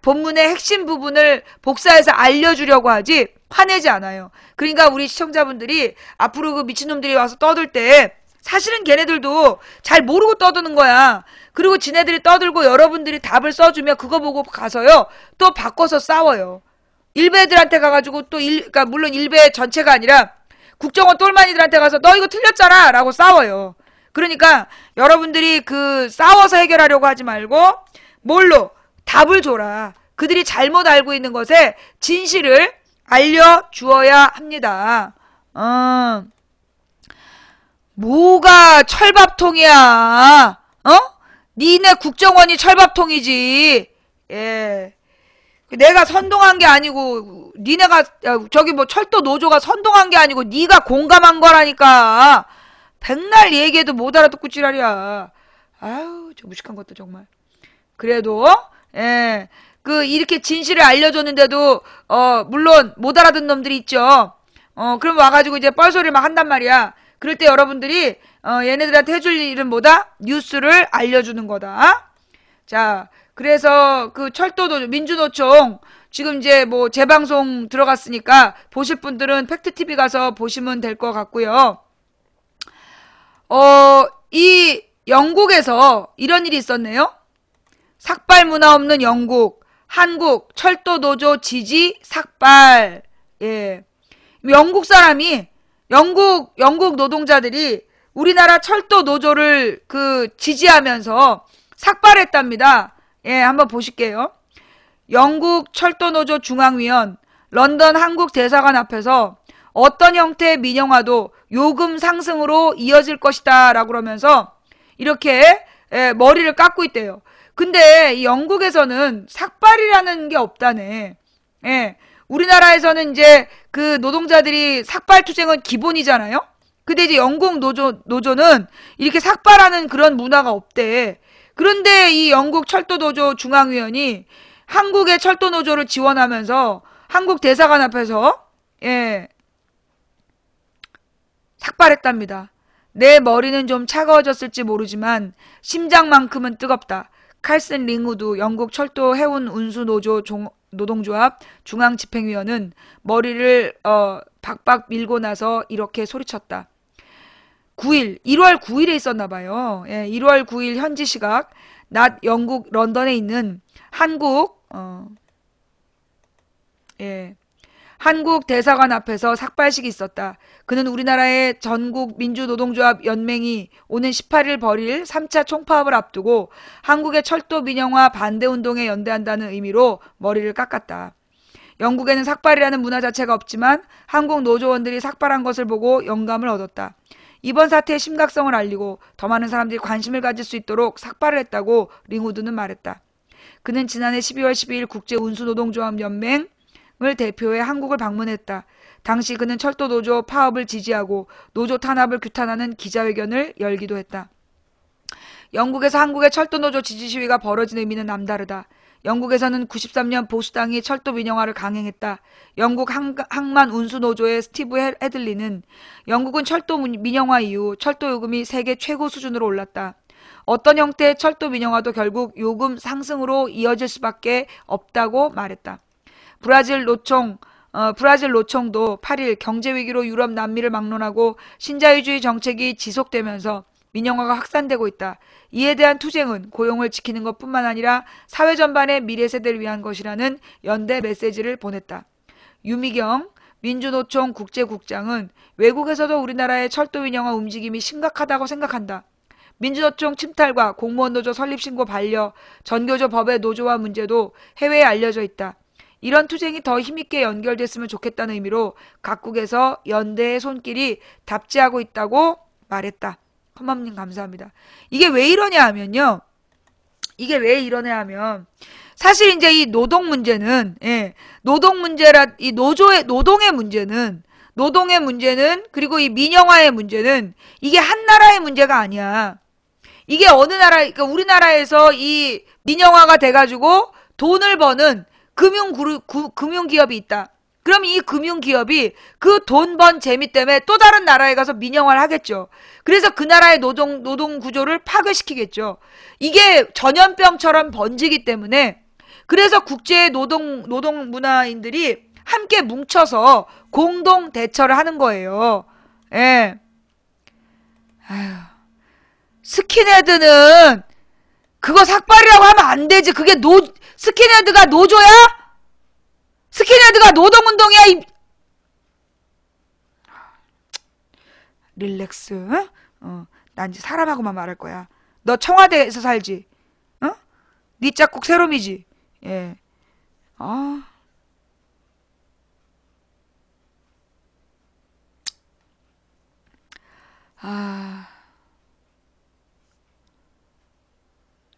본문의 핵심 부분을 복사해서 알려주려고 하지 화내지 않아요. 그러니까 우리 시청자분들이 앞으로 그 미친놈들이 와서 떠들 때 사실은 걔네들도 잘 모르고 떠드는 거야. 그리고 지네들이 떠들고 여러분들이 답을 써주면 그거 보고 가서요. 또 바꿔서 싸워요. 일베들한테 가가지고 그러니까 물론 일베 전체가 아니라 국정원 똘마니들한테 가서 너 이거 틀렸잖아 라고 싸워요. 그러니까 여러분들이 그 싸워서 해결하려고 하지 말고 뭘로? 답을 줘라. 그들이 잘못 알고 있는 것에 진실을 알려주어야 합니다. 뭐가 철밥통이야? 니네 국정원이 철밥통이지. 예. 내가 선동한 게 아니고 니네가 저기 뭐 철도 노조가 선동한 게 아니고 니가 공감한 거라니까. 백날 얘기해도 못 알아듣고 지랄이야. 아유, 저 무식한 것도 정말. 그래도 이렇게 진실을 알려줬는데도 물론 못 알아듣는 놈들이 있죠. 그럼 와가지고 이제 뻘소리를 막 한단 말이야. 그럴 때 여러분들이 얘네들한테 해줄 일은 뭐다? 뉴스를 알려주는 거다. 자, 그래서 그 철도노조, 민주노총 지금 이제 뭐 재방송 들어갔으니까 보실 분들은 팩트TV 가서 보시면 될 것 같고요. 이 영국에서 이런 일이 있었네요. 삭발 문화 없는 영국, 한국 철도노조 지지 삭발. 예. 영국 사람이 영국 노동자들이 우리나라 철도 노조를 지지하면서 삭발했답니다. 예, 한번 보실게요. 영국 철도노조 중앙위원, 런던 한국 대사관 앞에서 어떤 형태의 민영화도 요금 상승으로 이어질 것이다 라고 그러면서 이렇게 머리를 깎고 있대요. 근데 이 영국에서는 삭발이라는 게 없다네. 예. 우리나라에서는 이제 그 노동자들이 삭발 투쟁은 기본이잖아요. 근데 이제 영국 노조는 이렇게 삭발하는 그런 문화가 없대. 그런데 이 영국 철도노조 중앙위원이 한국의 철도노조를 지원하면서 한국 대사관 앞에서 삭발했답니다. 내 머리는 좀 차가워졌을지 모르지만 심장만큼은 뜨겁다. 칼슨 링우드 영국 철도 해운 운수 노동조합 중앙집행위원은 머리를 박박 밀고 나서 이렇게 소리쳤다. 1월 9일에 있었나봐요. 예, 1월 9일 현지 시각 낮 영국 런던에 있는 한국 대사관 앞에서 삭발식이 있었다. 그는 우리나라의 전국 민주노동조합 연맹이 오는 18일 벌일 3차 총파업을 앞두고 한국의 철도 민영화 반대운동에 연대한다는 의미로 머리를 깎았다. 영국에는 삭발이라는 문화 자체가 없지만 한국 노조원들이 삭발한 것을 보고 영감을 얻었다. 이번 사태의 심각성을 알리고 더 많은 사람들이 관심을 가질 수 있도록 삭발을 했다고 링우드는 말했다. 그는 지난해 12월 12일 국제운수노동조합연맹을 대표해 한국을 방문했다. 당시 그는 철도노조 파업을 지지하고 노조 탄압을 규탄하는 기자회견을 열기도 했다. 영국에서 한국의 철도노조 지지 시위가 벌어진 의미는 남다르다. 영국에서는 93년 보수당이 철도 민영화를 강행했다. 영국 항만 운수노조의 스티브 헤들리는 영국은 철도 민영화 이후 철도 요금이 세계 최고 수준으로 올랐다. 어떤 형태의 철도 민영화도 결국 요금 상승으로 이어질 수밖에 없다고 말했다. 브라질 노총 브라질 노총도 8일 경제위기로 유럽 남미를 막론하고 신자유주의 정책이 지속되면서 민영화가 확산되고 있다. 이에 대한 투쟁은 고용을 지키는 것뿐만 아니라 사회 전반의 미래 세대를 위한 것이라는 연대 메시지를 보냈다. 유미경 민주노총 국제국장은 외국에서도 우리나라의 철도 민영화 움직임이 심각하다고 생각한다. 민주노총 침탈과 공무원노조 설립신고 반려, 전교조 법의 노조화 문제도 해외에 알려져 있다. 이런 투쟁이 더 힘있게 연결됐으면 좋겠다는 의미로 각국에서 연대의 손길이 답지하고 있다고 말했다. 컴맘님 감사합니다. 이게 왜 이러냐 하면요. 이게 왜 이러냐 하면 사실 이제 이 노동 문제는 노동 문제라 이 노동의 문제는 그리고 이 민영화의 문제는 이게 한 나라의 문제가 아니야. 이게 어느 나라 그러니까 우리나라에서 이 민영화가 돼가지고 돈을 버는 금융기업이 있다. 그럼 이 금융기업이 그 돈 번 재미 때문에 또 다른 나라에 가서 민영화를 하겠죠. 그래서 그 나라의 노동 구조를 파괴시키겠죠. 이게 전염병처럼 번지기 때문에 그래서 국제 노동 문화인들이 함께 뭉쳐서 공동 대처를 하는 거예요. 예. 아휴. 스킨헤드는 그거 삭발이라고 하면 안 되지. 그게 스킨헤드가 노조야? 스킨헤드가 노동운동이야? 릴렉스. 난 이제 사람하고만 말할 거야. 너 청와대에서 살지? 네 짝꿍 새롬이지? 예.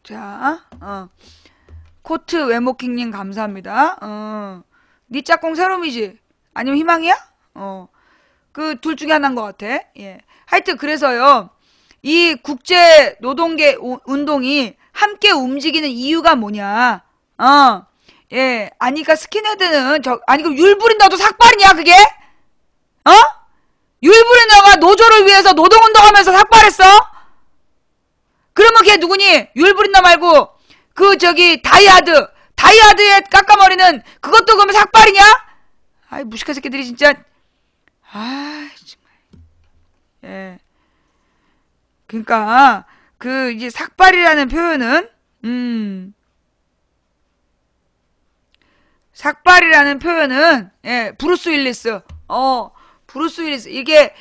자, 코트 외모킹님 감사합니다. 네 짝꿍 새롬이지? 아니면 희망이야? 그 둘 중에 하나인 것 같아. 예. 하여튼 그래서요. 이 국제 노동계 운동이 함께 움직이는 이유가 뭐냐? 예. 아니 그러니까 스킨헤드는 아니 그럼 율브린더도 삭발이냐 그게? 율브린더가 노조를 위해서 노동운동하면서 삭발했어? 그러면 걔 누구니? 율브린더 말고 그 다이하드에 깎아머리는 그것도 그러면 삭발이냐? 아이 무식한 새끼들이 진짜. 아 정말. 예. 그러니까 그 이제 삭발이라는 표현은 예 브루스 윌리스 이게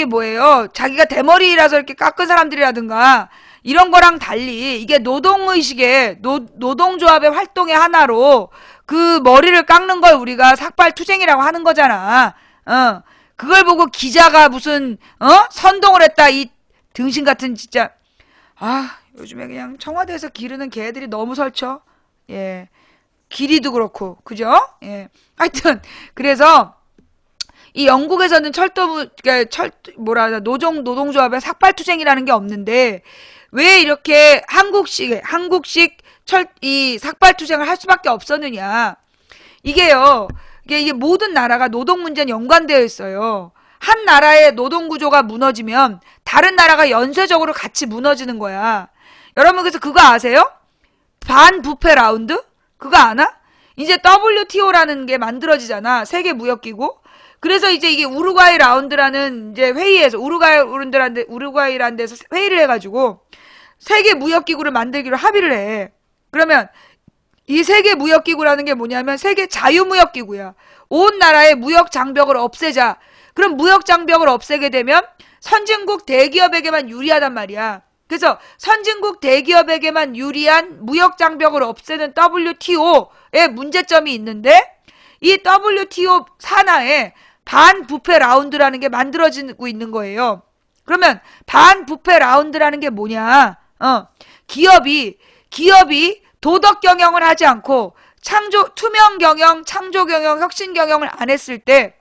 뭐예요? 자기가 대머리라서 이렇게 깎은 사람들이라든가 이런 거랑 달리 이게 노동의식의 노동조합의 활동의 하나로 그 머리를 깎는 걸 우리가 삭발투쟁이라고 하는 거잖아. 그걸 보고 기자가 무슨 선동을 했다 이 등신 같은 진짜. 요즘에 그냥 청와대에서 기르는 개들이 너무 설쳐. 예. 길이도 그렇고 그죠? 예. 하여튼 그래서 이 영국에서는 노동조합의 삭발투쟁이라는 게 없는데 왜 이렇게 한국식 이 삭발투쟁을 할 수밖에 없었느냐. 이게 모든 나라가 노동 문제는 연관되어 있어요. 한 나라의 노동 구조가 무너지면 다른 나라가 연쇄적으로 같이 무너지는 거야. 여러분 그래서 그거 아세요? 반부패 라운드? 그거 아나? 이제 WTO라는 게 만들어지잖아. 세계무역기구. 그래서 이제 이게 우루과이 라운드라는 이제 회의에서 우루과이라는 데서 회의를 해가지고 세계무역기구를 만들기로 합의를 해. 그러면 이 세계무역기구라는 게 뭐냐면 세계 자유무역기구야. 온 나라의 무역 장벽을 없애자. 그럼 무역 장벽을 없애게 되면 선진국 대기업에게만 유리하단 말이야. 그래서 선진국 대기업에게만 유리한 무역 장벽을 없애는 WTO의 문제점이 있는데 이 WTO 산하에 반부패 라운드라는 게 만들어지고 있는 거예요. 그러면 반부패 라운드라는 게 뭐냐? 기업이 도덕 경영을 하지 않고 투명 경영, 창조 경영, 혁신 경영을 안 했을 때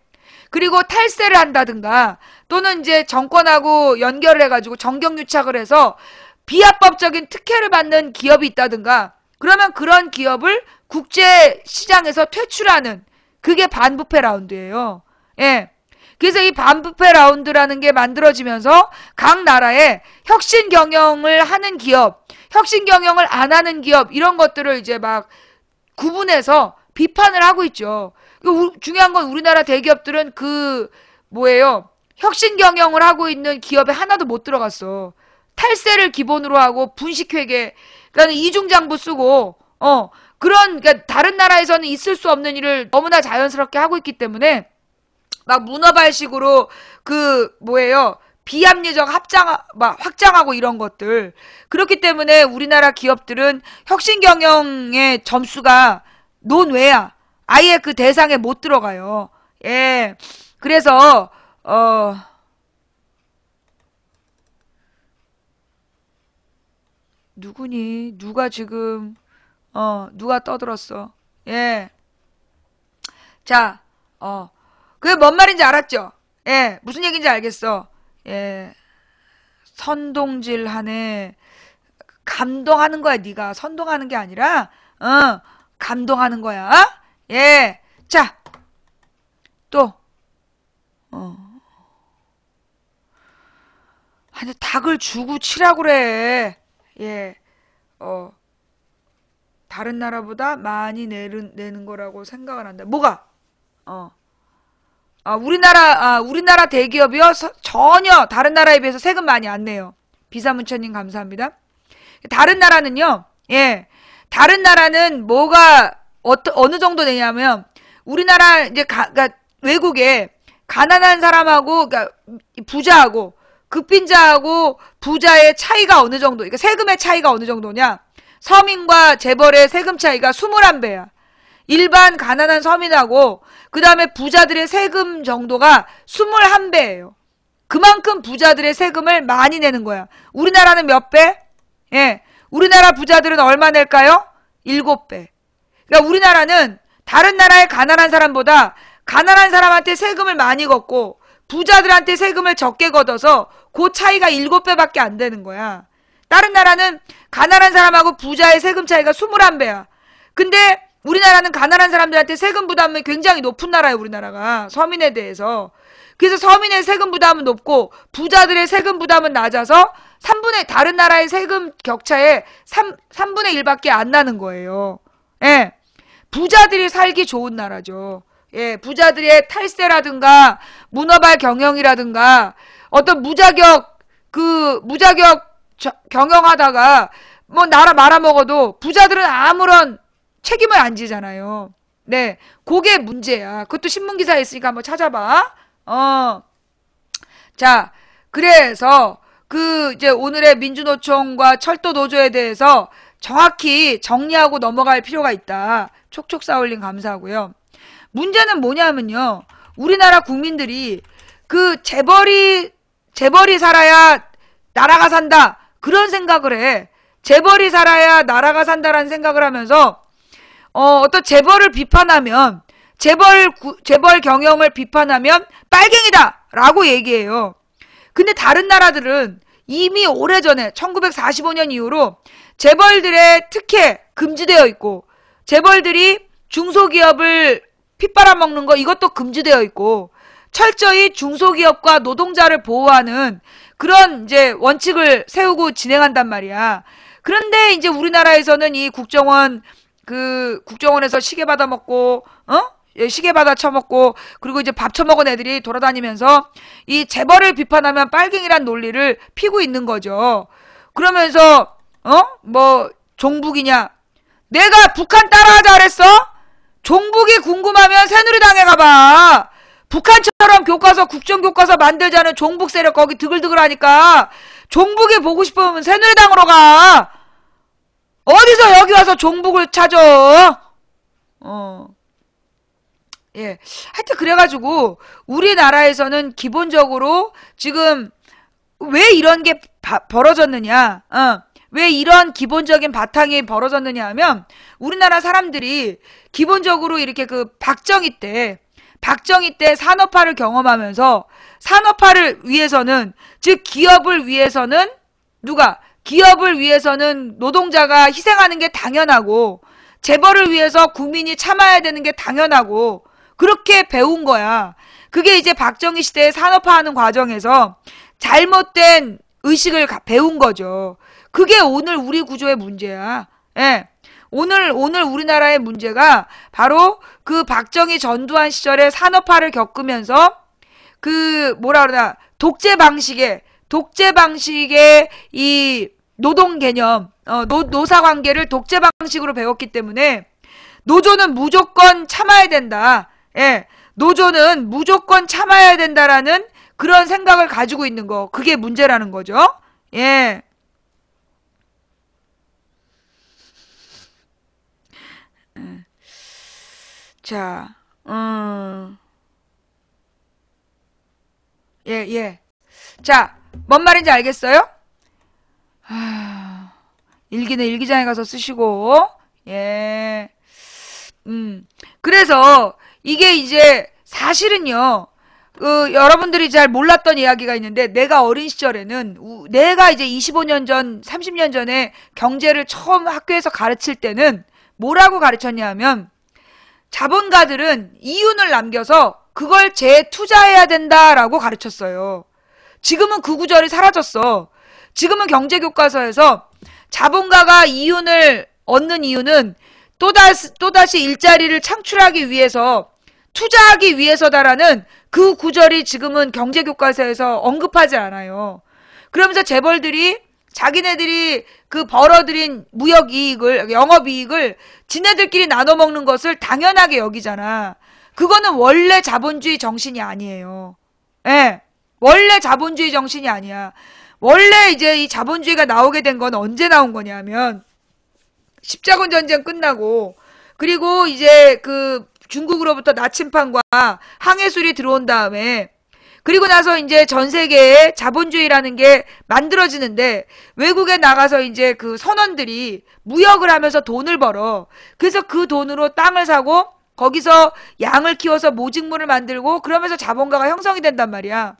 그리고 탈세를 한다든가 또는 이제 정권하고 연결을 해가지고 정경유착을 해서 비합법적인 특혜를 받는 기업이 있다든가 그러면 그런 기업을 국제 시장에서 퇴출하는 그게 반부패 라운드예요. 예. 그래서 이 반부패 라운드라는 게 만들어지면서 각 나라에 혁신 경영을 하는 기업, 혁신 경영을 안 하는 기업 이런 것들을 이제 막 구분해서 비판을 하고 있죠. 중요한 건 우리나라 대기업들은 뭐예요? 혁신 경영을 하고 있는 기업에 하나도 못 들어갔어. 탈세를 기본으로 하고 분식회계, 그러니까 이중장부 쓰고, 그러니까 다른 나라에서는 있을 수 없는 일을 너무나 자연스럽게 하고 있기 때문에 막 문어발식으로 뭐예요? 비합리적 확장하고 이런 것들. 그렇기 때문에 우리나라 기업들은 혁신 경영의 점수가 논외야. 아예 그 대상에 못 들어가요. 예. 그래서, 누구니? 누가 지금, 누가 떠들었어? 예. 자, 그게 뭔 말인지 알았죠? 예. 무슨 얘기인지 알겠어. 예. 선동질하네. 감동하는 거야, 네가. 선동하는 게 아니라, 감동하는 거야. 예. 자, 또, 아니, 닭을 주고 치라고 그래. 예. 다른 나라보다 많이 내는 거라고 생각을 한다. 뭐가? 우리나라 대기업이요? 전혀 다른 나라에 비해서 세금 많이 안 내요. 비사문천님 감사합니다. 다른 나라는요, 예. 다른 나라는 어느 정도 내냐면, 우리나라, 이제, 그러니까 외국에 가난한 사람하고, 그러니까 부자하고, 극빈자하고 부자의 차이가 어느 정도, 그러니까 세금의 차이가 어느 정도냐? 서민과 재벌의 세금 차이가 21배야. 일반 가난한 서민하고 그 다음에 부자들의 세금 정도가 21배예요. 그만큼 부자들의 세금을 많이 내는 거야. 우리나라는 몇 배? 예, 우리나라 부자들은 얼마 낼까요? 7배. 그러니까 우리나라는 다른 나라의 가난한 사람보다 가난한 사람한테 세금을 많이 걷고 부자들한테 세금을 적게 걷어서 그 차이가 7배밖에 안 되는 거야. 다른 나라는 가난한 사람하고 부자의 세금 차이가 21배야. 근데 우리나라는 가난한 사람들한테 세금 부담이 굉장히 높은 나라예요, 우리나라가. 서민에 대해서. 그래서 서민의 세금 부담은 높고 부자들의 세금 부담은 낮아서 다른 나라의 세금 격차의 3분의 1밖에 안 나는 거예요. 예. 부자들이 살기 좋은 나라죠. 예, 부자들의 탈세라든가 문어발 경영이라든가 어떤 무자격 경영하다가 뭐 나라 말아먹어도 부자들은 아무런 책임을 안 지잖아요. 네, 그게 문제야. 그것도 신문기사에 있으니까 한번 찾아봐. 자, 그래서 이제 오늘의 민주노총과 철도노조에 대해서 정확히 정리하고 넘어갈 필요가 있다. 촉촉사울님 감사하고요. 문제는 뭐냐면요. 우리나라 국민들이 재벌이 살아야 나라가 산다. 그런 생각을 해. 재벌이 살아야 나라가 산다라는 생각을 하면서 어떤 재벌을 비판하면 재벌 경영을 비판하면 빨갱이다 라고 얘기해요. 근데 다른 나라들은 이미 오래전에 1945년 이후로 재벌들의 특혜 금지되어 있고 재벌들이 중소기업을 핏바람먹는 거 이것도 금지되어 있고 철저히 중소기업과 노동자를 보호하는 그런 이제 원칙을 세우고 진행한단 말이야. 그런데 이제 우리나라에서는 이 국정원에서 시계 받아 먹고, 시계 받아 처먹고, 그리고 이제 밥 처먹은 애들이 돌아다니면서 이 재벌을 비판하면 빨갱이란 논리를 피고 있는 거죠. 그러면서, 종북이냐? 내가 북한 따라하자 그랬어? 종북이 궁금하면 새누리당에 가봐. 북한처럼 국정교과서 만들자는 종북 세력 거기 드글드글 하니까 종북이 보고 싶으면 새누리당으로 가. 어디서 여기 와서 종북을 찾아? 예. 하여튼 그래가지고 우리나라에서는 기본적으로 지금 왜 이런 게 벌어졌느냐? 왜 이런 기본적인 바탕이 벌어졌느냐 하면 우리나라 사람들이 기본적으로 이렇게 박정희 때 산업화를 경험하면서 산업화를 위해서는 즉 기업을 위해서는 노동자가 희생하는 게 당연하고 재벌을 위해서 국민이 참아야 되는 게 당연하고 그렇게 배운 거야. 그게 이제 박정희 시대에 산업화하는 과정에서 잘못된 의식을 배운 거죠. 그게 오늘 우리 구조의 문제야. 예. 오늘 우리나라의 문제가 바로 그 박정희 전두환 시절에 산업화를 겪으면서 그 뭐라 그러나 독재 방식의 이 노동 개념, 노사 관계를 독재 방식으로 배웠기 때문에 노조는 무조건 참아야 된다. 예. 노조는 무조건 참아야 된다라는 그런 생각을 가지고 있는 거. 그게 문제라는 거죠. 예. 자, 예. 자, 뭔 말인지 알겠어요? 일기는 일기장에 가서 쓰시고, 예. 그래서, 이게 이제, 사실은요, 여러분들이 잘 몰랐던 이야기가 있는데, 내가 어린 시절에는, 내가 이제 25년 전, 30년 전에 경제를 처음 학교에서 가르칠 때는, 뭐라고 가르쳤냐 하면, 자본가들은 이윤을 남겨서, 그걸 재투자해야 된다라고 가르쳤어요. 지금은 그 구절이 사라졌어. 지금은 경제교과서에서 자본가가 이윤을 얻는 이유는 또다시 일자리를 창출하기 위해서 투자하기 위해서다라는 그 구절이 지금은 경제교과서에서 언급하지 않아요. 그러면서 재벌들이 자기네들이 그 벌어들인 무역이익을, 영업이익을 지네들끼리 나눠먹는 것을 당연하게 여기잖아. 그거는 원래 자본주의 정신이 아니에요. 예. 원래 자본주의 정신이 아니야. 원래 이제 이 자본주의가 나오게 된 건 언제 나온 거냐면 십자군 전쟁 끝나고 그리고 이제 그 중국으로부터 나침판과 항해술이 들어온 다음에 그리고 나서 이제 전 세계에 자본주의라는 게 만들어지는데 외국에 나가서 이제 그 선원들이 무역을 하면서 돈을 벌어. 그래서 그 돈으로 땅을 사고 거기서 양을 키워서 모직물을 만들고 그러면서 자본가가 형성이 된단 말이야.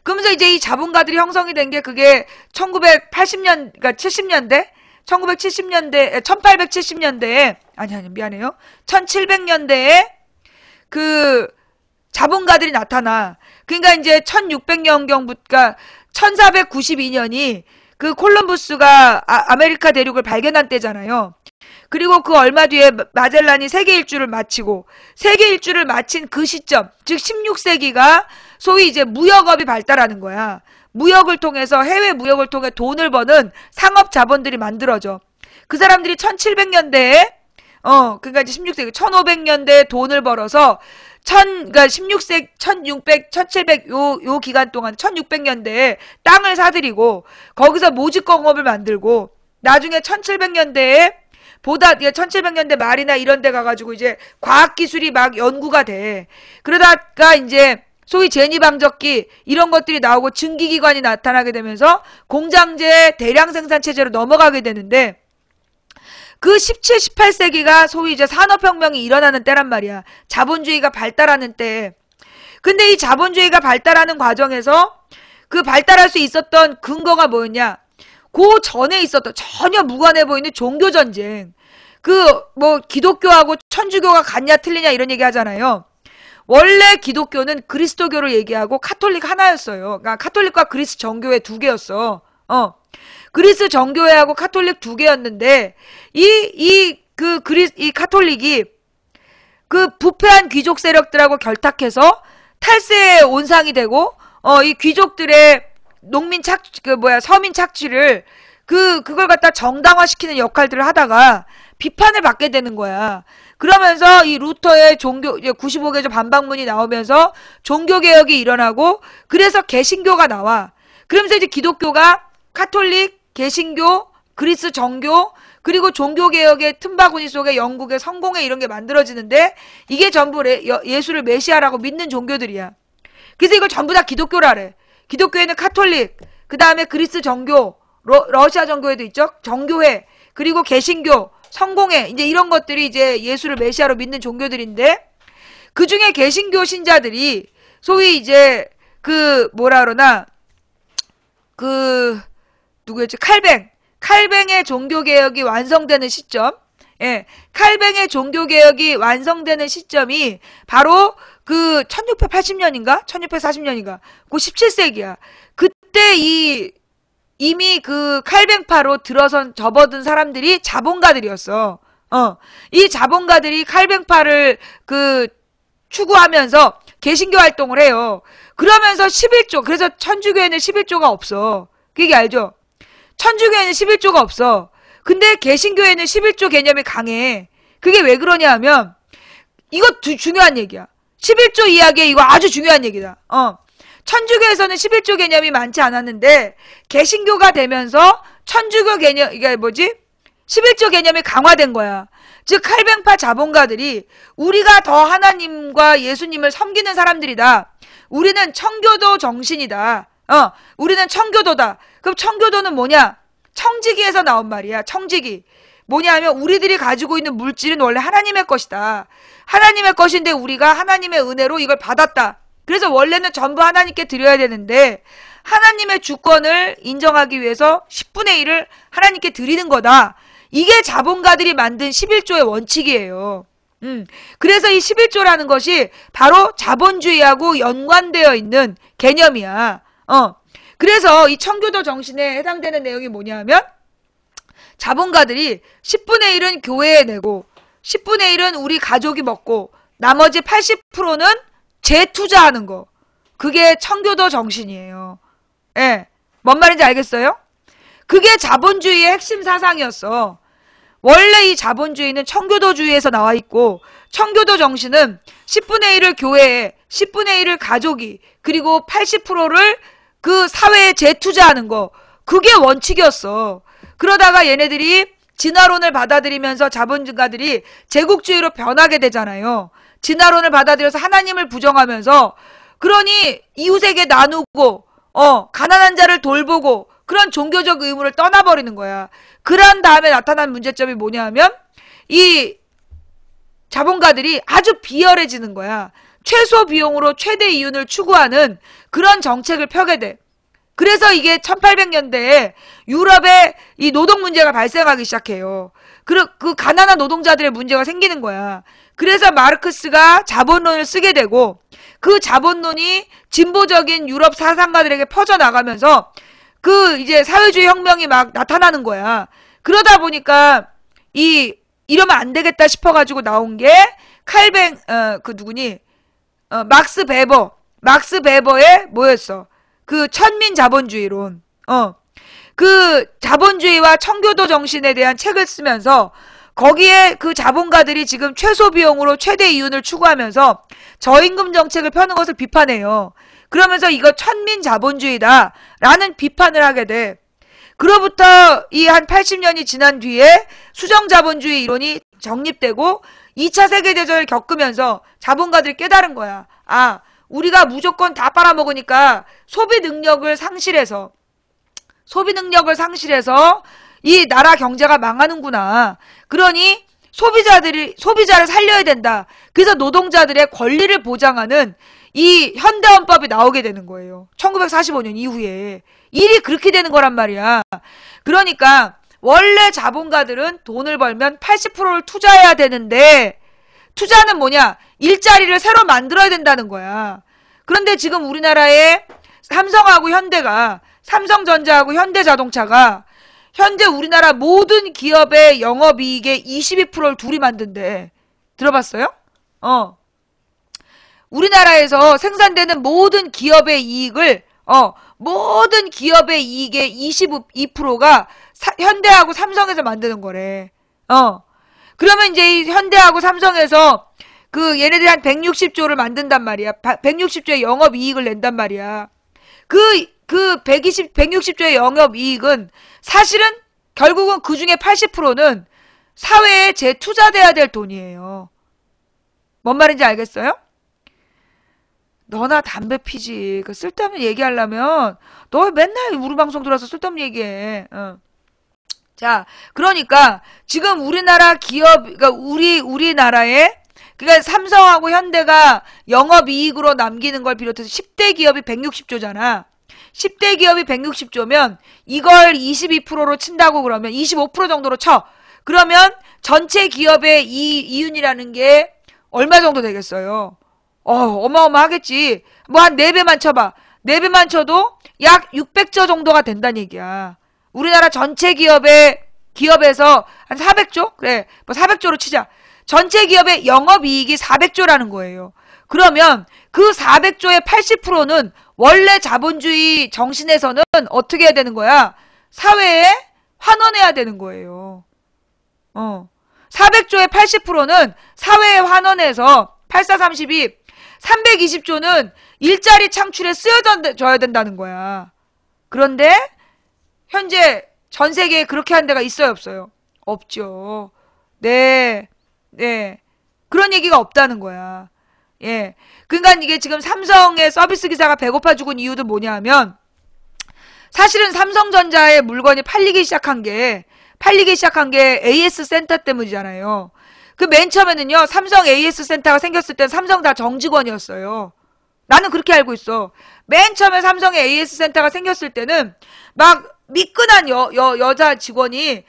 그러면서 이제 이 자본가들이 형성이 된 게 그게 1980년, 그러니까 70년대? 1970년대, 1870년대에, 아니, 미안해요. 1700년대에 그 자본가들이 나타나. 그러니까 이제 1600년경부터, 1492년이 그 콜럼부스가 아메리카 대륙을 발견한 때잖아요. 그리고 그 얼마 뒤에 마젤란이 세계 일주를 마치고 세계 일주를 마친 그 시점, 즉 16세기가 소위 이제 무역업이 발달하는 거야. 무역을 통해서 해외 무역을 통해 돈을 버는 상업 자본들이 만들어져. 그 사람들이 1700년대에 그러니까 이제 16세기 1500년대에 돈을 벌어서 그러니까 16세기 1600 1700 요 기간 동안 1600년대에 땅을 사들이고 거기서 모직공업을 만들고 나중에 1700년대에 보다 1700년대 말이나 이런 데 가가지고 이제 과학기술이 막 연구가 돼. 그러다가 이제 소위 제니방적기 이런 것들이 나오고 증기기관이 나타나게 되면서 공장제 대량 생산 체제로 넘어가게 되는데 그 17, 18세기가 소위 이제 산업혁명이 일어나는 때란 말이야. 자본주의가 발달하는 때. 근데 이 자본주의가 발달하는 과정에서 그 발달할 수 있었던 근거가 뭐였냐? 그 전에 있었던 전혀 무관해 보이는 종교전쟁. 뭐 기독교하고 천주교가 같냐 틀리냐 이런 얘기 하잖아요. 원래 기독교는 그리스도교를 얘기하고 카톨릭 하나였어요. 그러니까 카톨릭과 그리스 정교회 두 개였어. 그리스 정교회하고 카톨릭 두 개였는데 이 카톨릭이 그 부패한 귀족 세력들하고 결탁해서 탈세의 온상이 되고 이 귀족들의 서민 착취를 그걸 갖다 정당화시키는 역할들을 하다가 비판을 받게 되는 거야. 그러면서 이 루터의 95개조 반박문이 나오면서 종교개혁이 일어나고 그래서 개신교가 나와. 그러면서 이제 기독교가 카톨릭, 개신교, 그리스 정교 그리고 종교개혁의 틈바구니 속에 영국의 성공회 이런 게 만들어지는데 이게 전부 예수를 메시아라고 믿는 종교들이야. 그래서 이걸 전부 다 기독교라래. 기독교에는 카톨릭, 그 다음에 그리스 정교, 러시아 정교회도 있죠. 정교회, 그리고 개신교, 성공회 이제 이런 것들이 이제 예수를 메시아로 믿는 종교들인데 그 중에 개신교 신자들이 소위 이제 누구였지? 칼뱅의 종교개혁이 완성되는 시점. 예. 칼뱅의 종교개혁이 완성되는 시점이 바로 1680년인가? 1640년인가? 그 17세기야. 그때 이 이미 그 칼뱅파로 들어선 접어든 사람들이 자본가들이었어. 이 자본가들이 칼뱅파를 추구하면서 개신교 활동을 해요. 그러면서 11조, 그래서 천주교에는 11조가 없어. 그게 알죠? 천주교에는 11조가 없어. 근데 개신교에는 11조 개념이 강해. 그게 왜 그러냐 하면, 이거 중요한 얘기야. 11조 이야기에 이거 아주 중요한 얘기다. 천주교에서는 11조 개념이 많지 않았는데, 개신교가 되면서 천주교 개념, 이게 뭐지? 11조 개념이 강화된 거야. 즉 칼뱅파 자본가들이 우리가 더 하나님과 예수님을 섬기는 사람들이다. 우리는 청교도 정신이다. 우리는 청교도다. 그럼 청교도는 뭐냐? 청지기에서 나온 말이야. 청지기. 뭐냐 하면 우리들이 가지고 있는 물질은 원래 하나님의 것이다. 하나님의 것인데 우리가 하나님의 은혜로 이걸 받았다. 그래서 원래는 전부 하나님께 드려야 되는데 하나님의 주권을 인정하기 위해서 10분의 1을 하나님께 드리는 거다. 이게 자본가들이 만든 11조의 원칙이에요. 그래서 이 11조라는 것이 바로 자본주의하고 연관되어 있는 개념이야. 그래서 이 청교도 정신에 해당되는 내용이 뭐냐 하면 자본가들이 10분의 1은 교회에 내고 10분의 1은 우리 가족이 먹고 나머지 80%는 재투자하는 거. 그게 청교도 정신이에요. 예. 뭔 말인지 알겠어요? 그게 자본주의의 핵심 사상이었어. 원래 이 자본주의는 청교도주의에서 나와 있고 청교도 정신은 10분의 1을 교회에 10분의 1을 가족이 그리고 80%를 그 사회에 재투자하는 거. 그게 원칙이었어. 그러다가 얘네들이 진화론을 받아들이면서 자본가들이 제국주의로 변하게 되잖아요. 진화론을 받아들여서 하나님을 부정하면서 그러니 이웃에게 나누고 가난한 자를 돌보고 그런 종교적 의무를 떠나버리는 거야. 그런 다음에 나타난 문제점이 뭐냐 하면 이 자본가들이 아주 비열해지는 거야. 최소 비용으로 최대 이윤을 추구하는 그런 정책을 펴게 돼. 그래서 이게 1800년대에 유럽에 이 노동 문제가 발생하기 시작해요. 그 가난한 노동자들의 문제가 생기는 거야. 그래서 마르크스가 자본론을 쓰게 되고 그 자본론이 진보적인 유럽 사상가들에게 퍼져나가면서 그 이제 사회주의 혁명이 막 나타나는 거야. 그러다 보니까 이러면 안 되겠다 싶어가지고 나온 게 막스 베버. 막스 베버의 뭐였어? 그 천민 자본주의론. 그 자본주의와 청교도 정신에 대한 책을 쓰면서 거기에 그 자본가들이 지금 최소 비용으로 최대 이윤을 추구하면서 저임금 정책을 펴는 것을 비판해요. 그러면서 이거 천민 자본주의다 라는 비판을 하게 돼. 그로부터 이 한 80년이 지난 뒤에 수정 자본주의 이론이 정립되고 2차 세계대전을 겪으면서 자본가들이 깨달은 거야. 아, 우리가 무조건 다 빨아먹으니까 소비 능력을 상실해서 이 나라 경제가 망하는구나. 그러니 소비자를 살려야 된다. 그래서 노동자들의 권리를 보장하는 이 현대헌법이 나오게 되는 거예요. 1945년 이후에. 일이 그렇게 되는 거란 말이야. 그러니까 원래 자본가들은 돈을 벌면 80%를 투자해야 되는데 투자는 뭐냐? 일자리를 새로 만들어야 된다는 거야. 그런데 지금 우리나라에 삼성전자하고 현대자동차가 현재 우리나라 모든 기업의 영업이익의 22%를 둘이 만든대. 들어봤어요? 우리나라에서 생산되는 모든 기업의 이익을 모든 기업의 이익의 22%가 현대하고 삼성에서 만드는 거래. 그러면 이제 이 현대하고 삼성에서 그 얘네들이 한 160조를 만든단 말이야. 160조의 영업이익을 낸단 말이야. 그 160조의 영업이익은 사실은 결국은 그 중에 80%는 사회에 재투자돼야 될 돈이에요. 뭔 말인지 알겠어요? 너나 담배 피지. 그 쓸데없는 얘기하려면 너 맨날 우리 방송 들어서 쓸데없는 얘기해. 자, 그러니까 지금 우리나라 기업, 그러니까 우리나라에 그러니까 삼성하고 현대가 영업이익으로 남기는 걸 비롯해서 10대 기업이 160조잖아. 10대 기업이 160조면 이걸 22%로 친다고 그러면 25% 정도로 쳐. 그러면 전체 기업의 이윤이라는 게 얼마 정도 되겠어요? 어마어마하겠지. 뭐 한 4배만 쳐봐. 4배만 쳐도 약 600조 정도가 된다는 얘기야. 우리나라 전체 기업에서 한 400조? 그래, 뭐 400조로 치자. 전체 기업의 영업이익이 400조라는 거예요. 그러면 그 400조의 80%는 원래 자본주의 정신에서는 어떻게 해야 되는 거야? 사회에 환원해야 되는 거예요. 400조의 80%는 사회에 환원해서 8432 320조는 일자리 창출에 쓰여져야 된다는 거야. 그런데 현재 전 세계에 그렇게 한 데가 있어요, 없어요? 없죠. 네. 그런 얘기가 없다는 거야. 예. 그러니까 이게 지금 삼성의 서비스 기사가 배고파 죽은 이유도 뭐냐 하면 사실은 삼성전자의 물건이 팔리기 시작한 게 AS 센터 때문이잖아요. 그 맨 처음에는요, 삼성 AS 센터가 생겼을 때 삼성 다 정직원이었어요. 나는 그렇게 알고 있어. 맨 처음에 삼성의 AS 센터가 생겼을 때는 막 미끈한 여자 직원이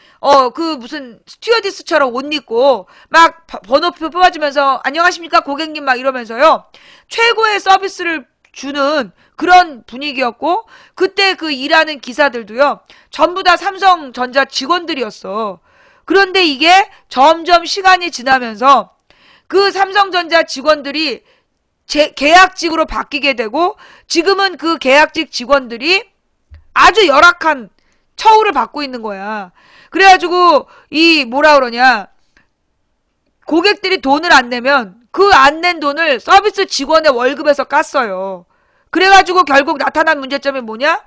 그 무슨 스튜어디스처럼 옷 입고 막 번호표 뽑아주면서 안녕하십니까 고객님 막 이러면서요, 최고의 서비스를 주는 그런 분위기였고, 그때 그 일하는 기사들도요 전부 다 삼성전자 직원들이었어. 그런데 이게 점점 시간이 지나면서 그 삼성전자 직원들이 계약직으로 바뀌게 되고, 지금은 그 계약직 직원들이 아주 열악한 처우를 받고 있는 거야. 그래가지고 이 뭐라 그러냐, 고객들이 돈을 안 내면 그 안 낸 돈을 서비스 직원의 월급에서 깠어요. 그래가지고 결국 나타난 문제점이 뭐냐?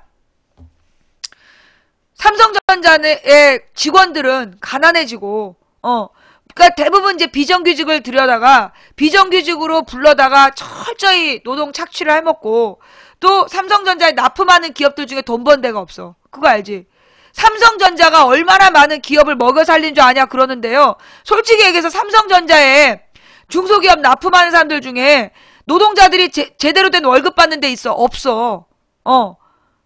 삼성전자의 직원들은 가난해지고, 그러니까 대부분 이제 비정규직을 들여다가 비정규직으로 불러다가 철저히 노동 착취를 해먹고, 또 삼성전자에 납품하는 기업들 중에 돈 번 데가 없어. 그거 알지? 삼성전자가 얼마나 많은 기업을 먹여 살린 줄 아냐 그러는데요. 솔직히 얘기해서 삼성전자에 중소기업 납품하는 사람들 중에 노동자들이 제대로 된 월급 받는 데 있어? 없어.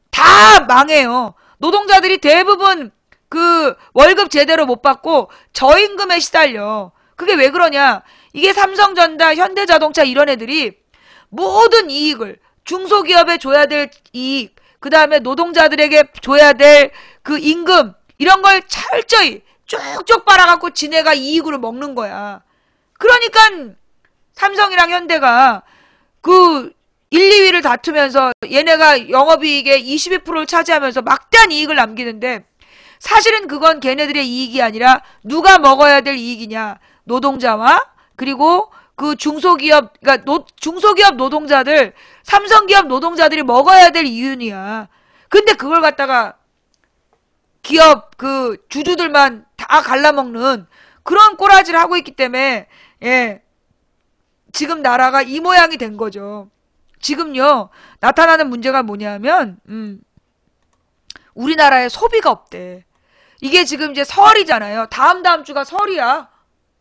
다 망해요. 노동자들이 대부분 그 월급 제대로 못 받고 저임금에 시달려. 그게 왜 그러냐? 이게 삼성전자, 현대자동차 이런 애들이 모든 이익을 중소기업에 줘야 될 이익, 그 다음에 노동자들에게 줘야 될 그 임금, 이런 걸 철저히 쭉쭉 빨아갖고 지네가 이익으로 먹는 거야. 그러니까 삼성이랑 현대가 그 1, 2위를 다투면서 얘네가 영업이익의 22%를 차지하면서 막대한 이익을 남기는데, 사실은 그건 걔네들의 이익이 아니라 누가 먹어야 될 이익이냐? 노동자와 그리고 그 중소기업, 그러니까 중소기업 노동자들, 삼성기업 노동자들이 먹어야 될 이윤이야. 근데 그걸 갖다가 기업 그 주주들만 다 갈라먹는 그런 꼬라지를 하고 있기 때문에, 예, 지금 나라가 이 모양이 된 거죠. 지금요 나타나는 문제가 뭐냐면 우리나라에 소비가 없대. 이게 지금 이제 설이잖아요. 다음 주가 설이야.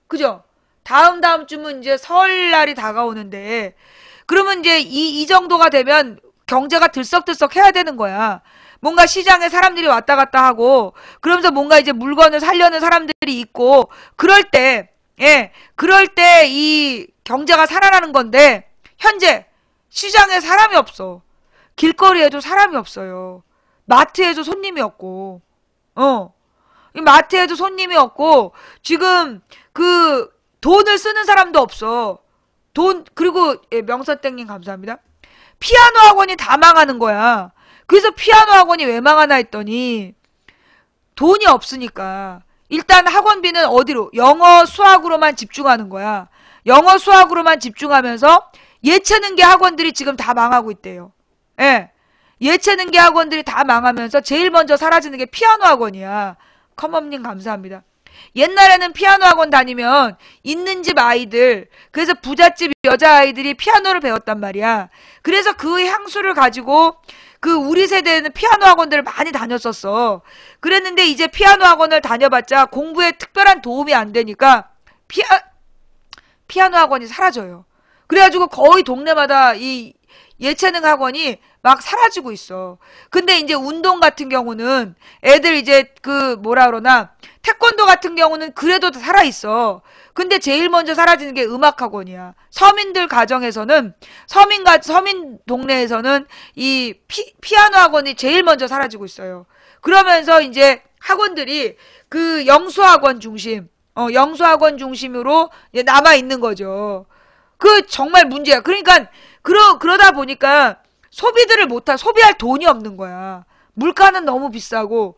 그죠? 다음 주면 이제 설날이 다가오는데, 그러면 이제 이 정도가 되면 경제가 들썩들썩 해야 되는 거야. 뭔가 시장에 사람들이 왔다 갔다 하고, 그러면서 뭔가 이제 물건을 사려는 사람들이 있고, 그럴 때 이 경제가 살아나는 건데, 현재 시장에 사람이 없어. 길거리에도 사람이 없어요. 마트에도 손님이 없고, 이 마트에도 손님이 없고, 지금 그 돈을 쓰는 사람도 없어. 그리고, 예, 명서땡님 감사합니다. 피아노 학원이 다 망하는 거야. 그래서 피아노 학원이 왜 망하나 했더니, 돈이 없으니까. 일단 학원비는 어디로? 영어, 수학으로만 집중하는 거야. 영어, 수학으로만 집중하면서 예체능계 학원들이 지금 다 망하고 있대요. 예. 예체능계 학원들이 다 망하면서 제일 먼저 사라지는 게 피아노 학원이야. 컴업님 감사합니다. 옛날에는 피아노 학원 다니면 있는 집 아이들, 그래서 부잣집 여자아이들이 피아노를 배웠단 말이야. 그래서 그 향수를 가지고 그 우리 세대에는 피아노 학원들을 많이 다녔었어. 그랬는데 이제 피아노 학원을 다녀봤자 공부에 특별한 도움이 안 되니까 피아노 학원이 사라져요. 그래가지고 거의 동네마다 이 예체능 학원이 막 사라지고 있어. 근데 이제 운동 같은 경우는 애들 이제 그 뭐라 그러나 태권도 같은 경우는 그래도 살아있어. 근데 제일 먼저 사라지는 게 음악학원이야. 서민들 가정에서는, 서민 동네에서는 이 피아노 학원이 제일 먼저 사라지고 있어요. 그러면서 이제 학원들이 그 영수학원 중심으로 이제 남아있는 거죠. 그 정말 문제야. 그러니까, 그러다 보니까 소비할 돈이 없는 거야. 물가는 너무 비싸고,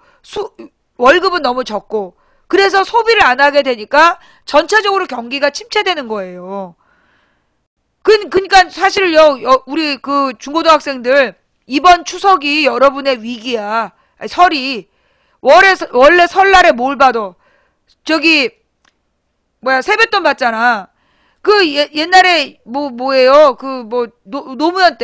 월급은 너무 적고, 그래서 소비를 안 하게 되니까 전체적으로 경기가 침체되는 거예요. 그러니까 사실요, 우리 그 중고등학생들, 이번 추석이 여러분의 위기야. 아니, 설이. 원래 설날에 뭘 받아? 세뱃돈 받잖아. 옛날에, 뭐예요? 노무현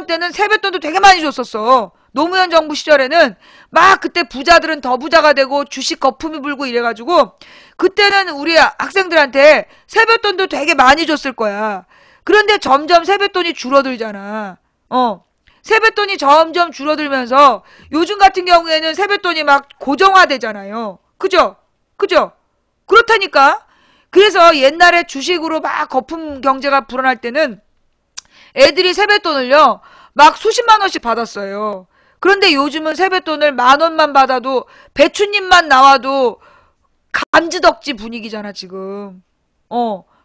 때는 세뱃돈도 되게 많이 줬었어. 노무현 정부 시절에는 막 그때 부자들은 더 부자가 되고 주식 거품이 불고 이래가지고 그때는 우리 학생들한테 세뱃돈도 되게 많이 줬을 거야. 그런데 점점 세뱃돈이 줄어들잖아. 세뱃돈이 점점 줄어들면서 요즘 같은 경우에는 세뱃돈이 막 고정화되잖아요. 그죠? 그렇다니까. 그래서 옛날에 주식으로 막 거품 경제가 불어날 때는 애들이 세뱃돈을요, 막 수십만 원씩 받았어요. 그런데 요즘은 세뱃돈을 10,000원만 받아도, 배추님만 나와도 감지덕지 분위기잖아, 지금.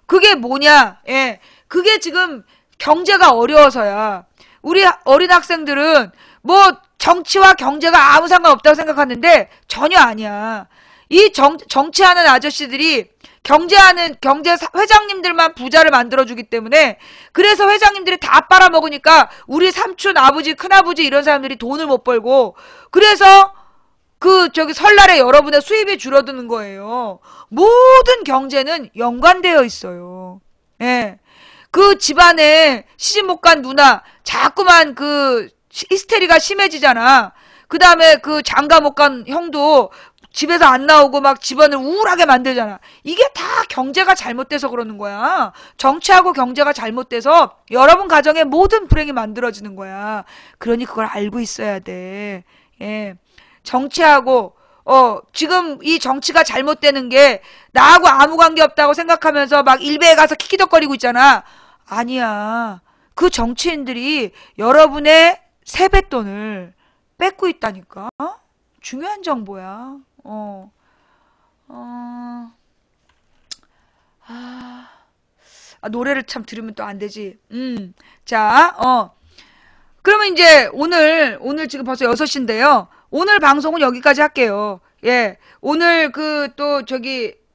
그게 뭐냐? 예. 그게 지금 경제가 어려워서야. 우리 어린 학생들은 뭐 정치와 경제가 아무 상관없다고 생각하는데 전혀 아니야. 이 정치하는 아저씨들이 경제 회장님들만 부자를 만들어주기 때문에, 그래서 회장님들이 다 빨아먹으니까 우리 삼촌, 아버지, 큰아버지 이런 사람들이 돈을 못 벌고, 그래서 설날에 여러분의 수입이 줄어드는 거예요. 모든 경제는 연관되어 있어요. 예. 그 집안에 시집 못 간 누나, 자꾸만 히스테리가 심해지잖아. 그 다음에 장가 못 간 형도 집에서 안 나오고 막 집안을 우울하게 만들잖아. 이게 다 경제가 잘못돼서 그러는 거야. 정치하고 경제가 잘못돼서 여러분 가정에 모든 불행이 만들어지는 거야. 그러니 그걸 알고 있어야 돼. 예. 정치하고, 지금 이 정치가 잘못되는 게 나하고 아무 관계 없다고 생각하면서 막 일베에 가서 키키덕거리고 있잖아. 아니야. 그 정치인들이 여러분의 세뱃돈을 뺏고 있다니까. 중요한 정보야. 노래를 참 들으면 또 안 되지. 자, 그러면 이제 오늘 지금 벌써 6시인데요. 오늘 방송은 여기까지 할게요. 예. 오늘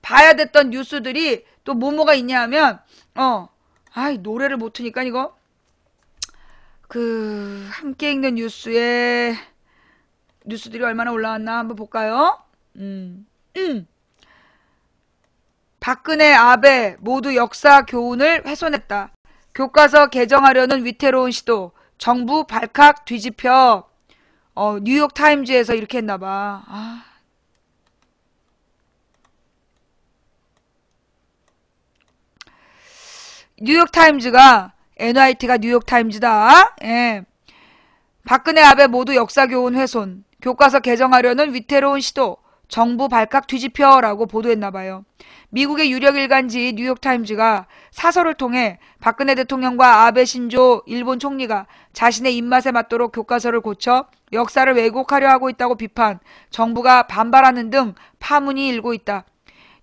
봐야 됐던 뉴스들이 또 뭐가 있냐 하면, 노래를 못 트니까 이거. 함께 읽는 뉴스들이 얼마나 올라왔나 한번 볼까요? 박근혜, 아베 모두 역사 교훈을 훼손했다. 교과서 개정하려는 위태로운 시도. 정부 발칵 뒤집혀. 뉴욕타임즈에서 이렇게 했나봐. 뉴욕타임즈가, NYT가 뉴욕타임즈다. 예. 박근혜, 아베 모두 역사교훈 훼손. 교과서 개정하려는 위태로운 시도. 정부 발칵 뒤집혀라고 보도했나봐요. 미국의 유력 일간지 뉴욕타임즈가 사설을 통해 박근혜 대통령과 아베 신조 일본 총리가 자신의 입맛에 맞도록 교과서를 고쳐 역사를 왜곡하려 하고 있다고 비판, 정부가 반발하는 등 파문이 일고 있다.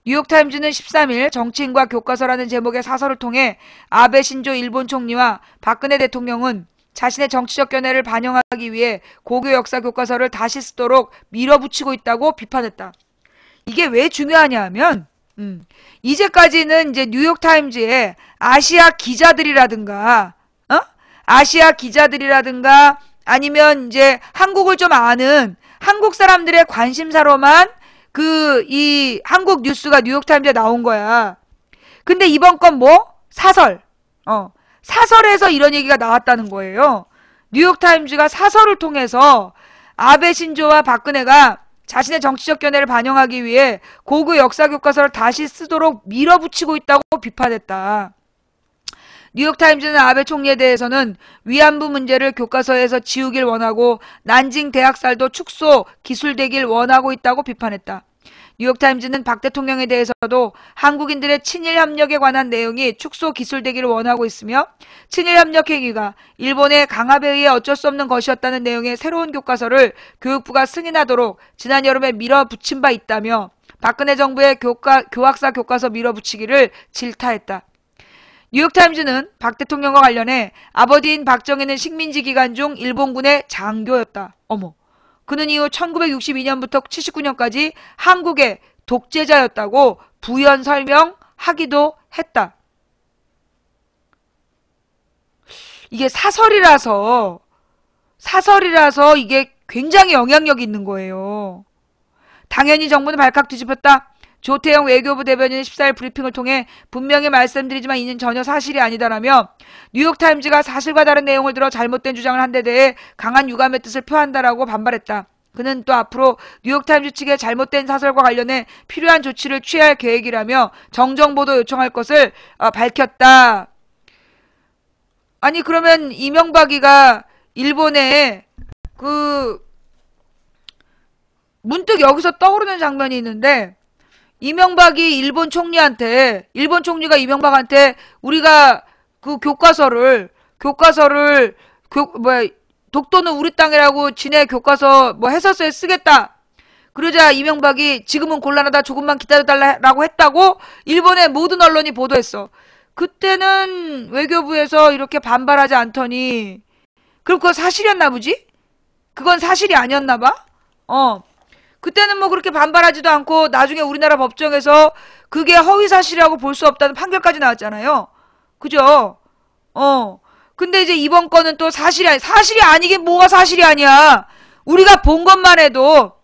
뉴욕타임즈는 13일 정치인과 교과서라는 제목의 사설을 통해 아베 신조 일본 총리와 박근혜 대통령은 자신의 정치적 견해를 반영하기 위해 고교 역사 교과서를 다시 쓰도록 밀어붙이고 있다고 비판했다. 이게 왜 중요하냐 하면, 이제까지는 이제 뉴욕타임즈에 아시아 기자들이라든가 아니면 이제 한국을 좀 아는 한국 사람들의 관심사로만 이 한국 뉴스가 뉴욕타임즈에 나온 거야. 근데 이번 건 사설. 사설에서 이런 얘기가 나왔다는 거예요. 뉴욕타임즈가 사설을 통해서 아베 신조와 박근혜가 자신의 정치적 견해를 반영하기 위해 고교 역사 교과서를 다시 쓰도록 밀어붙이고 있다고 비판했다. 뉴욕타임즈는 아베 총리에 대해서는 위안부 문제를 교과서에서 지우길 원하고 난징 대학살도 축소, 기술되길 원하고 있다고 비판했다. 뉴욕타임즈는 박 대통령에 대해서도 한국인들의 친일 협력에 관한 내용이 축소 기술되기를 원하고 있으며 친일 협력 행위가 일본의 강압에 의해 어쩔 수 없는 것이었다는 내용의 새로운 교과서를 교육부가 승인하도록 지난 여름에 밀어붙인 바 있다며 박근혜 정부의 교학사 교과서 밀어붙이기를 질타했다. 뉴욕타임즈는 박 대통령과 관련해 아버지인 박정희는 식민지 기간 중 일본군의 장교였다. 어머. 그는 이후 1962년부터 79년까지 한국의 독재자였다고 부연 설명하기도 했다. 이게 사설이라서 이게 굉장히 영향력이 있는 거예요. 당연히 정부는 발칵 뒤집혔다. 조태영 외교부 대변인은 14일 브리핑을 통해 분명히 말씀드리지만 이는 전혀 사실이 아니다라며 뉴욕타임즈가 사실과 다른 내용을 들어 잘못된 주장을 한 데 대해 강한 유감의 뜻을 표한다라고 반발했다. 그는 또 앞으로 뉴욕타임즈 측의 잘못된 사설과 관련해 필요한 조치를 취할 계획이라며 정정보도 요청할 것을 밝혔다. 아니 그러면 이명박이가 일본에 문득 여기서 떠오르는 장면이 있는데 이명박이 일본 총리가 이명박한테 우리가 그 독도는 우리 땅이라고 지네 교과서 해설서에 쓰겠다. 그러자 이명박이 지금은 곤란하다 조금만 기다려달라고 했다고 일본의 모든 언론이 보도했어. 그때는 외교부에서 이렇게 반발하지 않더니 그럼 그거 사실이었나 보지? 그건 사실이 아니었나 봐? 그때는 뭐 그렇게 반발하지도 않고 나중에 우리나라 법정에서 그게 허위사실이라고 볼 수 없다는 판결까지 나왔잖아요. 그죠? 근데 이제 이번 건은 또 사실이 아니긴 뭐가 사실이 아니야. 우리가 본 것만 해도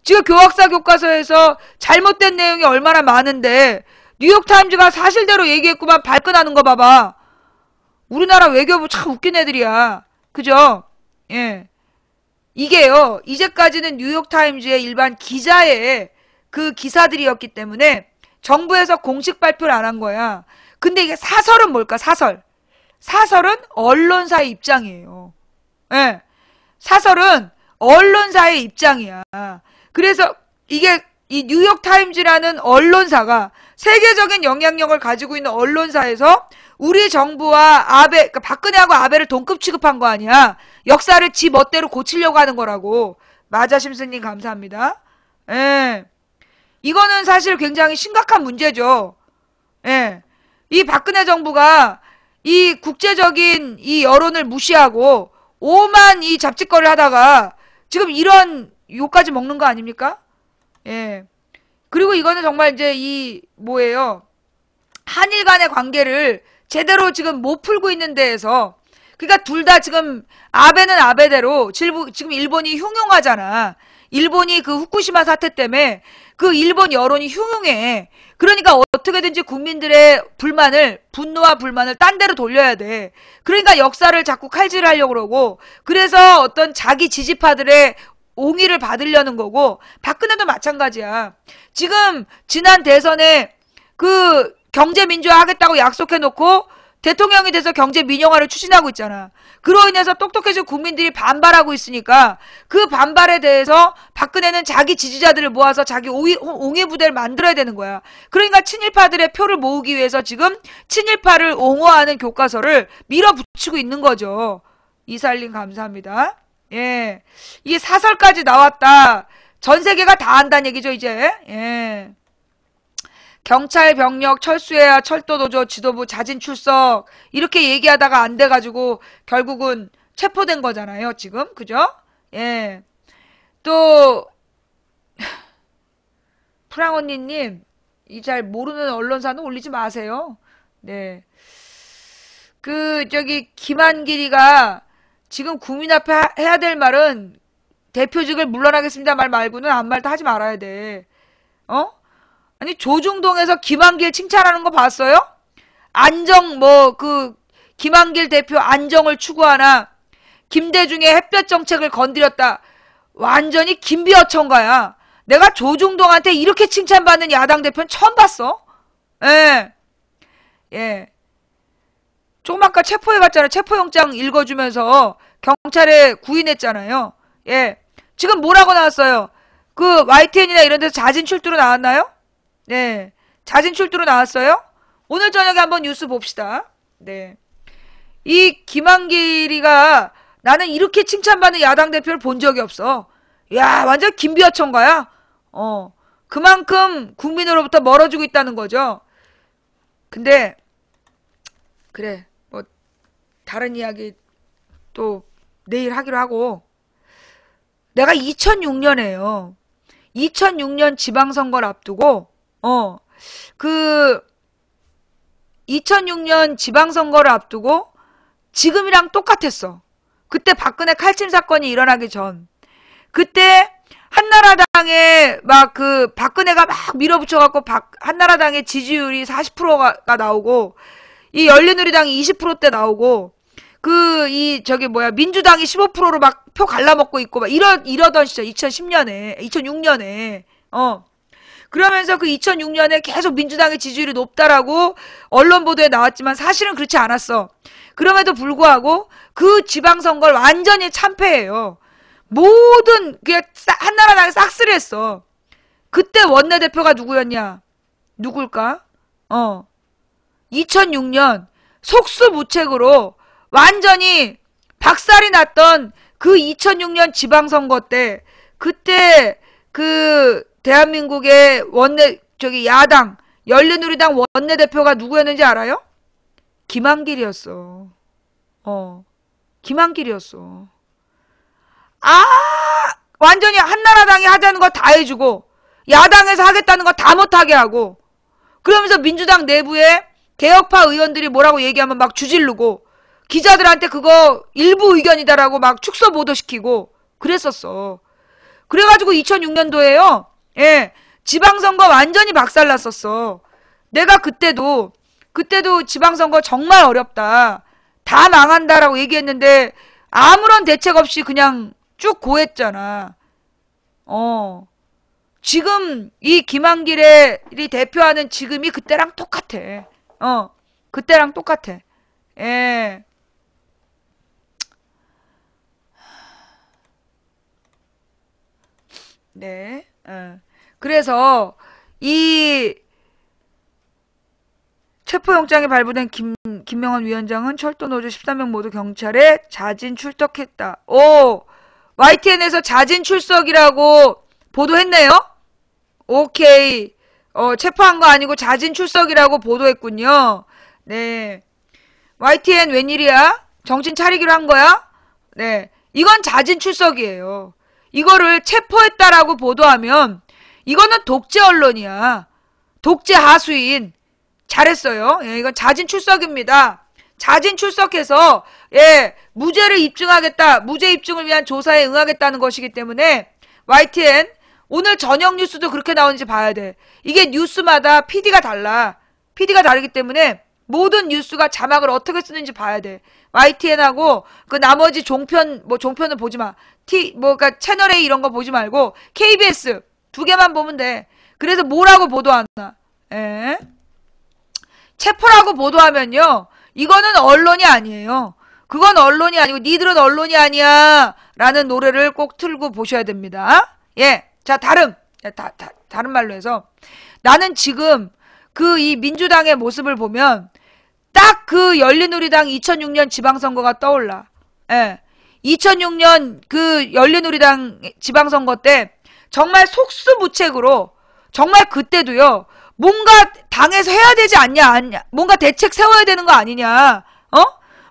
지금 교학사 교과서에서 잘못된 내용이 얼마나 많은데 뉴욕타임즈가 사실대로 얘기했구만. 발끈하는 거 봐봐. 우리나라 외교부 참 웃긴 애들이야. 그죠? 예. 이게요, 이제까지는 뉴욕타임즈의 일반 기자의 그 기사들이었기 때문에 정부에서 공식 발표를 안 한 거야. 근데 이게 사설은 뭘까? 사설은 언론사의 입장이에요. 예. 사설은 언론사의 입장이야. 그래서 이게 이 뉴욕타임즈라는 언론사가 세계적인 영향력을 가지고 있는 언론사에서 우리 정부와 그러니까 박근혜하고 아베를 동급 취급한 거 아니야. 역사를 지 멋대로 고치려고 하는 거라고. 맞아, 심스님 감사합니다. 예. 이거는 사실 굉장히 심각한 문제죠. 예. 이 박근혜 정부가 이 국제적인 이 여론을 무시하고 오만 이 잡짓거리를 하다가 지금 이런 욕까지 먹는 거 아닙니까? 예. 그리고 이거는 정말 이제 한일 간의 관계를 제대로 지금 못 풀고 있는 데에서 그러니까 둘 다 지금 아베는 아베대로 지금 일본이 흉흉하잖아. 일본이 그 후쿠시마 사태 때문에 그 일본 여론이 흉흉해. 그러니까 어떻게든지 국민들의 분노와 불만을 딴 데로 돌려야 돼. 그러니까 역사를 자꾸 칼질하려고 그러고 그래서 어떤 자기 지지파들의 옹의를 받으려는 거고 박근혜도 마찬가지야. 지금 지난 대선에 그 경제민주화 하겠다고 약속해놓고 대통령이 돼서 경제민영화를 추진하고 있잖아. 그로 인해서 똑똑해진 국민들이 반발하고 있으니까 그 반발에 대해서 박근혜는 자기 지지자들을 모아서 자기 옹의 부대를 만들어야 되는 거야. 그러니까 친일파들의 표를 모으기 위해서 지금 친일파를 옹호하는 교과서를 밀어붙이고 있는 거죠. 이살림 감사합니다. 예. 이게 사설까지 나왔다. 전 세계가 다 한다는 얘기죠, 이제. 예. 경찰 병력 철수해야 철도노조 지도부 자진 출석 이렇게 얘기하다가 안 돼가지고 결국은 체포된 거잖아요, 지금. 그죠? 예. 또 프랑언니님 이 잘 모르는 언론사는 올리지 마세요. 네. 김한길이가 지금 국민 앞에 해야 될 말은 대표직을 물러나겠습니다 말 말고는 아무 말도 하지 말아야 돼. 아니 조중동에서 김한길 칭찬하는 거 봤어요? 김한길 대표 안정을 추구하나 김대중의 햇볕 정책을 건드렸다. 완전히 김비어천가야. 내가 조중동한테 이렇게 칭찬받는 야당 대표는 처음 봤어. 예. 예. 조금 아까 체포해갔잖아. 체포영장 읽어주면서 경찰에 구인했잖아요. 예. 지금 뭐라고 나왔어요? 그 YTN이나 이런 데서 자진 출두로 나왔나요? 네. 자진 출두로 나왔어요? 오늘 저녁에 한번 뉴스 봅시다. 네. 이 김한길이가 나는 이렇게 칭찬받는 야당 대표를 본 적이 없어. 야, 완전 김비어천가야. 그만큼 국민으로부터 멀어지고 있다는 거죠. 근데 그래, 뭐 다른 이야기 또 내일 하기로 하고, 내가 2006년에요. 2006년 지방선거를 앞두고 2006년 지방선거를 앞두고 지금이랑 똑같았어. 그때 박근혜 칼침 사건이 일어나기 전. 그때 한나라당에 막 박근혜가 막 밀어붙여갖고 한나라당의 지지율이 40%가 나오고, 이 열린우리당이 20%대 나오고, 민주당이 15%로 막 표 갈라먹고 있고, 막 이러던 시절, 2006년에. 그러면서 그 2006년에 계속 민주당의 지지율이 높다라고 언론 보도에 나왔지만 사실은 그렇지 않았어. 그럼에도 불구하고 그 지방선거를 완전히 참패해요. 모든 한나라당이 싹쓸이했어. 그때 원내대표가 누구였냐? 누굴까? 2006년 속수무책으로 완전히 박살이 났던 그 2006년 지방선거 때, 그때 대한민국의 야당 열린우리당 원내대표가 누구였는지 알아요? 김한길이었어. 김한길이었어. 완전히 한나라당이 하자는 거 다 해주고, 야당에서 하겠다는 거 다 못하게 하고, 그러면서 민주당 내부에 개혁파 의원들이 뭐라고 얘기하면 막 주질르고, 기자들한테 그거 일부 의견이다라고 막 축소 보도시키고 그랬었어. 그래가지고 2006년도에요. 예, 지방선거 완전히 박살났었어. 내가 그때도 지방선거 정말 어렵다, 다 망한다라고 얘기했는데 아무런 대책 없이 그냥 쭉 고했잖아. 지금 이 김한길이 대표하는 지금이 그때랑 똑같아. 그때랑 똑같아. 예. 네. 그래서 이 체포영장이 발부된 김명환 위원장은 철도노조 13명 모두 경찰에 자진 출석했다. YTN에서 자진 출석이라고 보도했네요? 오케이. 체포한 거 아니고 자진 출석이라고 보도했군요. 네. YTN 웬일이야? 정신 차리기로 한 거야? 네. 이건 자진 출석이에요. 이거를 체포했다라고 보도하면 이거는 독재 언론이야. 독재 하수인. 잘했어요. 예, 이건 자진 출석입니다. 자진 출석해서 무죄를 입증하겠다. 무죄 입증을 위한 조사에 응하겠다는 것이기 때문에 YTN 오늘 저녁 뉴스도 그렇게 나오는지 봐야 돼. 이게 뉴스마다 PD가 달라. PD가 다르기 때문에 모든 뉴스가 자막을 어떻게 쓰는지 봐야 돼. YTN하고 그 나머지 종편은 보지 마. 그러니까 채널A 이런 거 보지 말고 KBS 두 개만 보면 돼. 그래서 뭐라고 보도하나? 체포라고 보도하면요, 이거는 언론이 아니에요. 그건 언론이 아니고 니들은 언론이 아니야 라는 노래를 꼭 틀고 보셔야 됩니다. 예. 자, 다른 말로 해서, 나는 지금 이 민주당의 모습을 보면 딱 그 열린우리당 2006년 지방선거가 떠올라. 예. 2006년 그 열린우리당 지방선거 때 정말 속수무책으로, 정말 그때도요, 뭔가 당에서 해야 되지 않냐, 뭔가 대책 세워야 되는 거 아니냐,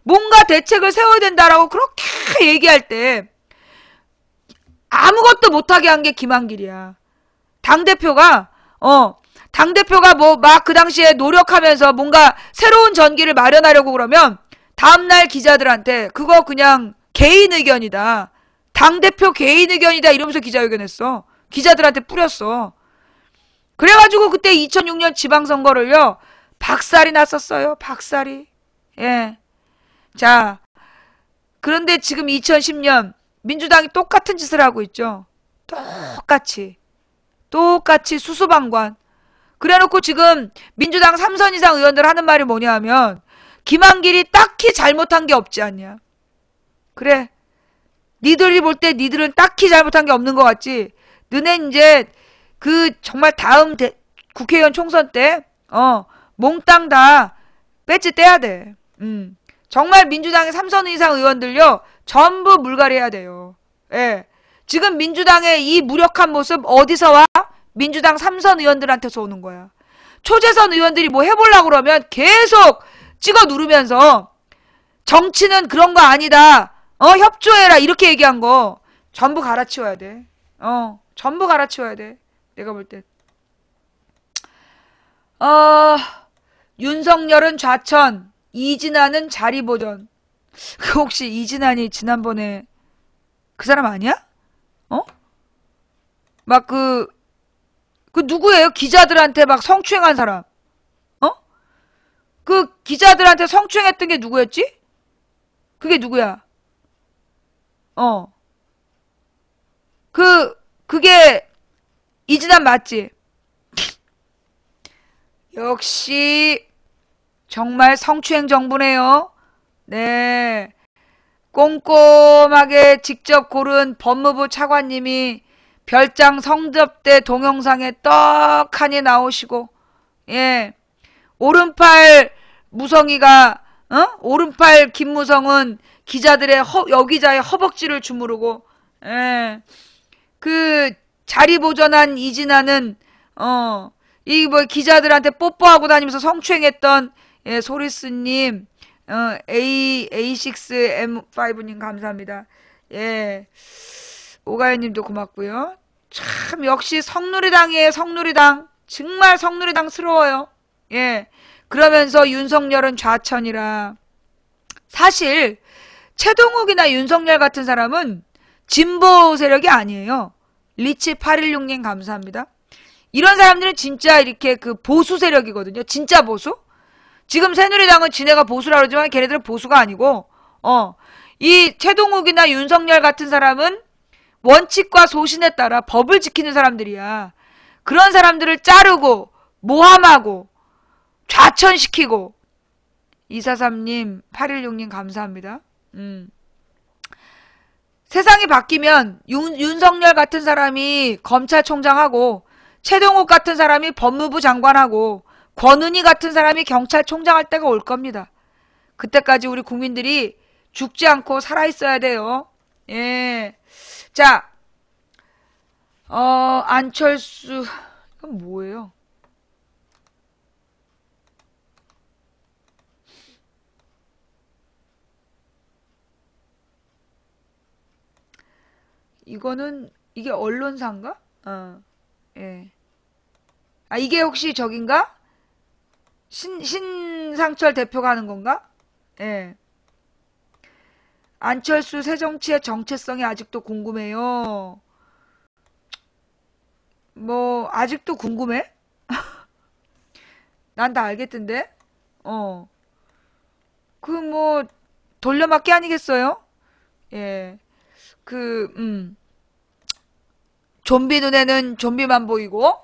뭔가 대책을 세워야 된다라고 그렇게 얘기할 때 아무것도 못하게 한 게 김한길이야. 당대표가 뭐 막 그 당시에 노력하면서 뭔가 새로운 전기를 마련하려고 그러면 다음날 기자들한테 그거 그냥 개인 의견이다, 당대표 개인 의견이다 이러면서 기자회견했어. 기자들한테 뿌렸어. 그래가지고 그때 2006년 지방선거를요, 박살이 났었어요. 박살이. 예. 자, 그런데 지금 2010년 민주당이 똑같은 짓을 하고 있죠. 똑같이 수수방관. 그래놓고 지금 민주당 3선 이상 의원들 하는 말이 뭐냐 하면 김한길이 딱히 잘못한 게 없지 않냐. 그래. 니들이 볼 때 니들은 딱히 잘못한 게 없는 것 같지. 너네 이제 그 정말 다음 국회의원 총선 때 몽땅 다 배지 떼야 돼. 정말 민주당의 3선 이상 의원들요 전부 물갈이해야 돼요. 예. 지금 민주당의 이 무력한 모습 어디서 와? 민주당 3선 의원들한테서 오는 거야. 초재선 의원들이 뭐 해보려고 그러면 계속 찍어 누르면서 정치는 그런 거 아니다. 협조해라. 이렇게 얘기한 거 전부 갈아치워야 돼. 전부 갈아치워야 돼. 내가 볼 때. 윤석열은 좌천, 이진아는 자리보전. 그 혹시 이진아니 지난번에 그 사람 아니야? 막 그 누구예요? 기자들한테 막 성추행한 사람. 그 기자들한테 성추행했던 게 누구였지? 그게 누구야? 그게 이진아 맞지? 역시 정말 성추행 정부네요. 네. 꼼꼼하게 직접 고른 법무부 차관님이 별장 성접대 동영상에 떡하니 나오시고, 예. 오른팔 무성이가, 오른팔 김무성은 기자들의 여기자의 허벅지를 주무르고, 예. 그 자리 보전한 이진아는, 이 뭐 기자들한테 뽀뽀하고 다니면서 성추행했던, 예, 소리스님, A6M5님 감사합니다. 예. 오가연님도 고맙고요. 참 역시 성누리당이에요. 성누리당. 정말 성누리당스러워요. 예. 그러면서 윤석열은 좌천이라. 사실 최동욱이나 윤석열 같은 사람은 진보 세력이 아니에요. 리치 816님 감사합니다. 이런 사람들은 진짜 이렇게 그 보수 세력이거든요. 진짜 보수. 지금 새누리당은 지네가 보수라 그러지만 걔네들은 보수가 아니고 이 최동욱이나 윤석열 같은 사람은 원칙과 소신에 따라 법을 지키는 사람들이야. 그런 사람들을 자르고 모함하고 좌천시키고 243님 816님 감사합니다. 세상이 바뀌면 윤석열 같은 사람이 검찰총장하고 최동욱 같은 사람이 법무부 장관하고 권은희 같은 사람이 경찰총장 할 때가 올 겁니다. 그때까지 우리 국민들이 죽지 않고 살아있어야 돼요. 예. 자, 안철수, 이건 뭐예요? 이게 언론사인가? 예. 아, 이게 혹시 저긴가? 신상철 대표가 하는 건가? 예. 안철수 새정치의 정체성이 아직도 궁금해요. 뭐 아직도 궁금해? 난 다 알겠던데. 그 뭐 돌려막기 아니겠어요? 예. 좀비 눈에는 좀비만 보이고.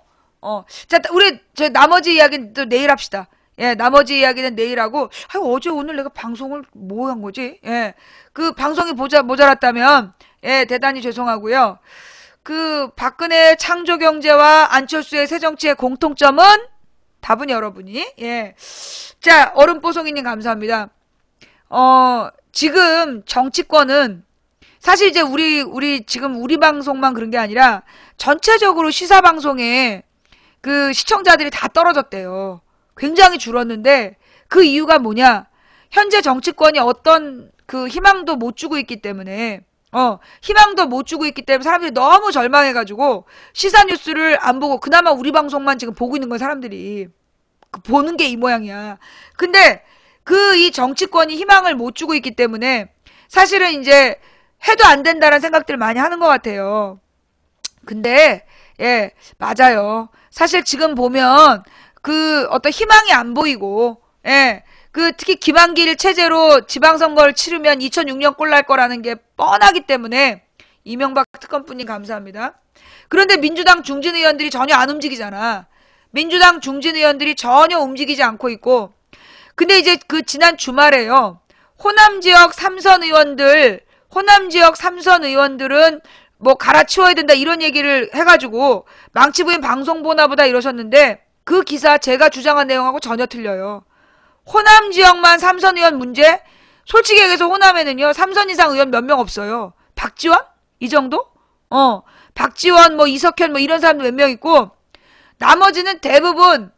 자, 우리 저 나머지 이야기는 또 내일 합시다. 예, 나머지 이야기는 내일 하고. 어제 오늘 내가 방송을 뭐 한 거지? 예. 그 방송이 모자랐다면 예, 대단히 죄송하고요. 그 박근혜 창조경제와 안철수의 새정치의 공통점은 답은 여러분이. 예. 자, 얼음뽀송이님 감사합니다. 지금 정치권은 사실 이제 우리 지금 우리 방송만 그런 게 아니라 전체적으로 시사 방송에 그 시청자들이 다 떨어졌대요. 굉장히 줄었는데 그 이유가 뭐냐? 현재 정치권이 어떤 그 희망도 못 주고 있기 때문에 희망도 못 주고 있기 때문에 사람들이 너무 절망해가지고 시사 뉴스를 안 보고 그나마 우리 방송만 지금 보고 있는 거야 사람들이. 보는 게 이 모양이야. 근데 이 정치권이 희망을 못 주고 있기 때문에 사실은 이제 해도 안 된다는 생각들을 많이 하는 것 같아요. 근데 예, 맞아요. 사실 지금 보면 그 어떤 희망이 안 보이고, 예, 그 특히 김한길 체제로 지방선거를 치르면 2006년 꼴 날 거라는 게 뻔하기 때문에 이명박 특검뿐님 감사합니다. 그런데 민주당 중진 의원들이 전혀 안 움직이잖아. 민주당 중진 의원들이 전혀 움직이지 않고 있고, 근데 이제 그 지난 주말에요. 호남 지역 3선 의원들은 뭐 갈아치워야 된다 이런 얘기를 해가지고 망치 부인 방송 보나 보다 이러셨는데 그 기사 제가 주장한 내용하고 전혀 틀려요. 호남 지역만 3선 의원 문제? 솔직히 얘기해서 호남에는요 3선 이상 의원 몇 명 없어요. 박지원? 이 정도? 박지원 뭐 이석현 뭐 이런 사람도 몇 명 있고 나머지는 대부분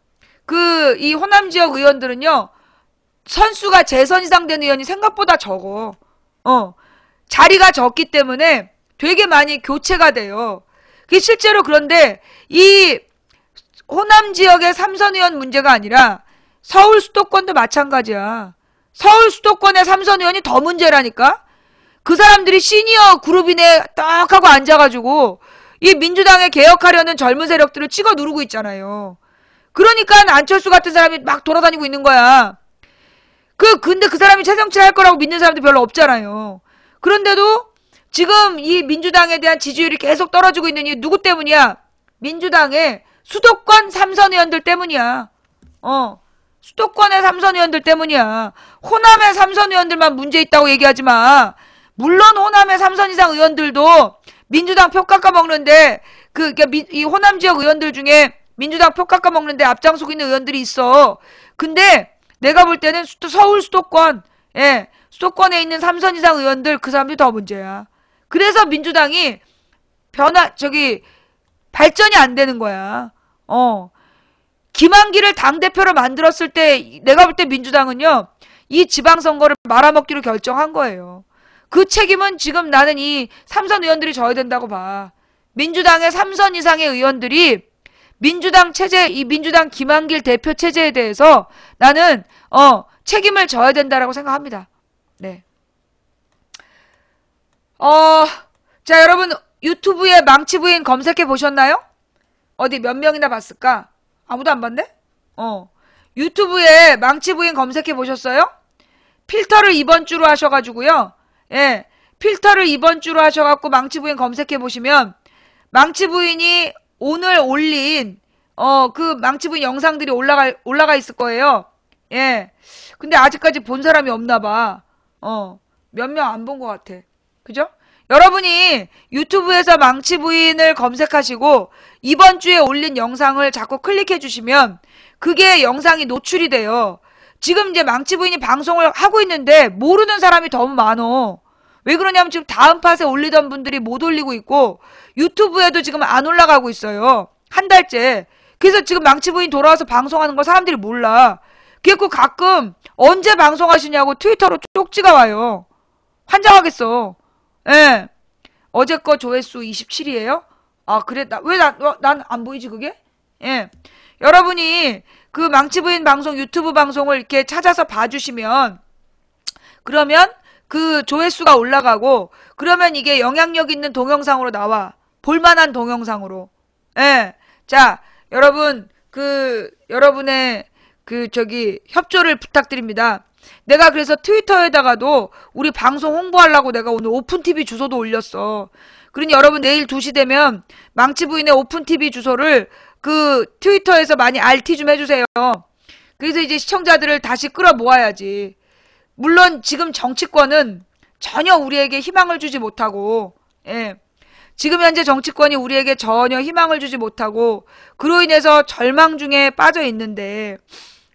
이 호남 지역 의원들은요 선수가 재선 이상 된 의원이 생각보다 적어. 자리가 적기 때문에 되게 많이 교체가 돼요. 그게 실제로 그런데 이 호남 지역의 3선 의원 문제가 아니라 서울 수도권도 마찬가지야. 서울 수도권의 3선 의원이 더 문제라니까. 그 사람들이 시니어 그룹이네 딱 하고 앉아가지고 이 민주당에 개혁하려는 젊은 세력들을 찍어 누르고 있잖아요. 그러니까 안철수 같은 사람이 막 돌아다니고 있는 거야. 근데 그 사람이 최정치를 할 거라고 믿는 사람도 별로 없잖아요. 그런데도 지금 이 민주당에 대한 지지율이 계속 떨어지고 있는 이유 누구 때문이야? 민주당의 수도권 3선 의원들 때문이야. 수도권의 3선 의원들 때문이야. 호남의 3선 의원들만 문제 있다고 얘기하지 마. 물론 호남의 3선 이상 의원들도 민주당 표 깎아먹는데 이 호남 지역 의원들 중에 민주당 표 깎아먹는데 앞장서고 있는 의원들이 있어. 근데 내가 볼 때는 서울 수도권 수도권에 있는 3선 이상 의원들 그 사람들이 더 문제야. 그래서 민주당이 발전이 안 되는 거야. 김한길을 당대표로 만들었을 때 내가 볼 때 민주당은요 이 지방선거를 말아먹기로 결정한 거예요. 그 책임은 지금 나는 이 3선 의원들이 져야 된다고 봐. 민주당의 3선 이상의 의원들이 민주당 체제, 이 민주당 김한길 대표 체제에 대해서 나는 책임을 져야 된다라고 생각합니다. 네. 자, 여러분 유튜브에 망치부인 검색해 보셨나요? 어디 몇 명이나 봤을까? 아무도 안 봤네? 유튜브에 망치부인 검색해 보셨어요? 필터를 이번 주로 하셔가지고요. 예, 필터를 이번 주로 하셔갖고 망치부인 검색해 보시면 망치부인이 오늘 올린 그 망치부인 영상들이 올라가 있을 거예요. 예. 근데 아직까지 본 사람이 없나 봐. 몇 명 안 본 것 같아. 그죠? 여러분이 유튜브에서 망치부인을 검색하시고 이번 주에 올린 영상을 자꾸 클릭해 주시면 그게 영상이 노출이 돼요. 지금 이제 망치부인이 방송을 하고 있는데 모르는 사람이 너무 많어. 왜 그러냐면 지금 다음 팟에 올리던 분들이 못 올리고 있고 유튜브에도 지금 안 올라가고 있어요. 한 달째. 그래서 지금 망치부인 돌아와서 방송하는 걸 사람들이 몰라. 그래서 가끔 언제 방송하시냐고 트위터로 쪽지가 와요. 환장하겠어. 예. 어제 거 조회수 27이에요? 아, 그래? 난 안 보이지, 그게? 예. 여러분이 그 망치부인 방송, 유튜브 방송을 이렇게 찾아서 봐주시면, 그러면 그 조회수가 올라가고, 그러면 이게 영향력 있는 동영상으로 나와. 볼만한 동영상으로. 예. 자, 여러분, 여러분의 협조를 부탁드립니다. 내가 그래서 트위터에다가도 우리 방송 홍보하려고 내가 오늘 오픈TV 주소도 올렸어. 그러니 여러분 내일 2시 되면 망치부인의 오픈TV 주소를 그 트위터에서 많이 RT 좀 해주세요. 그래서 이제 시청자들을 다시 끌어 모아야지. 물론 지금 정치권은 전혀 우리에게 희망을 주지 못하고, 예. 지금 현재 정치권이 우리에게 전혀 희망을 주지 못하고, 그로 인해서 절망 중에 빠져 있는데,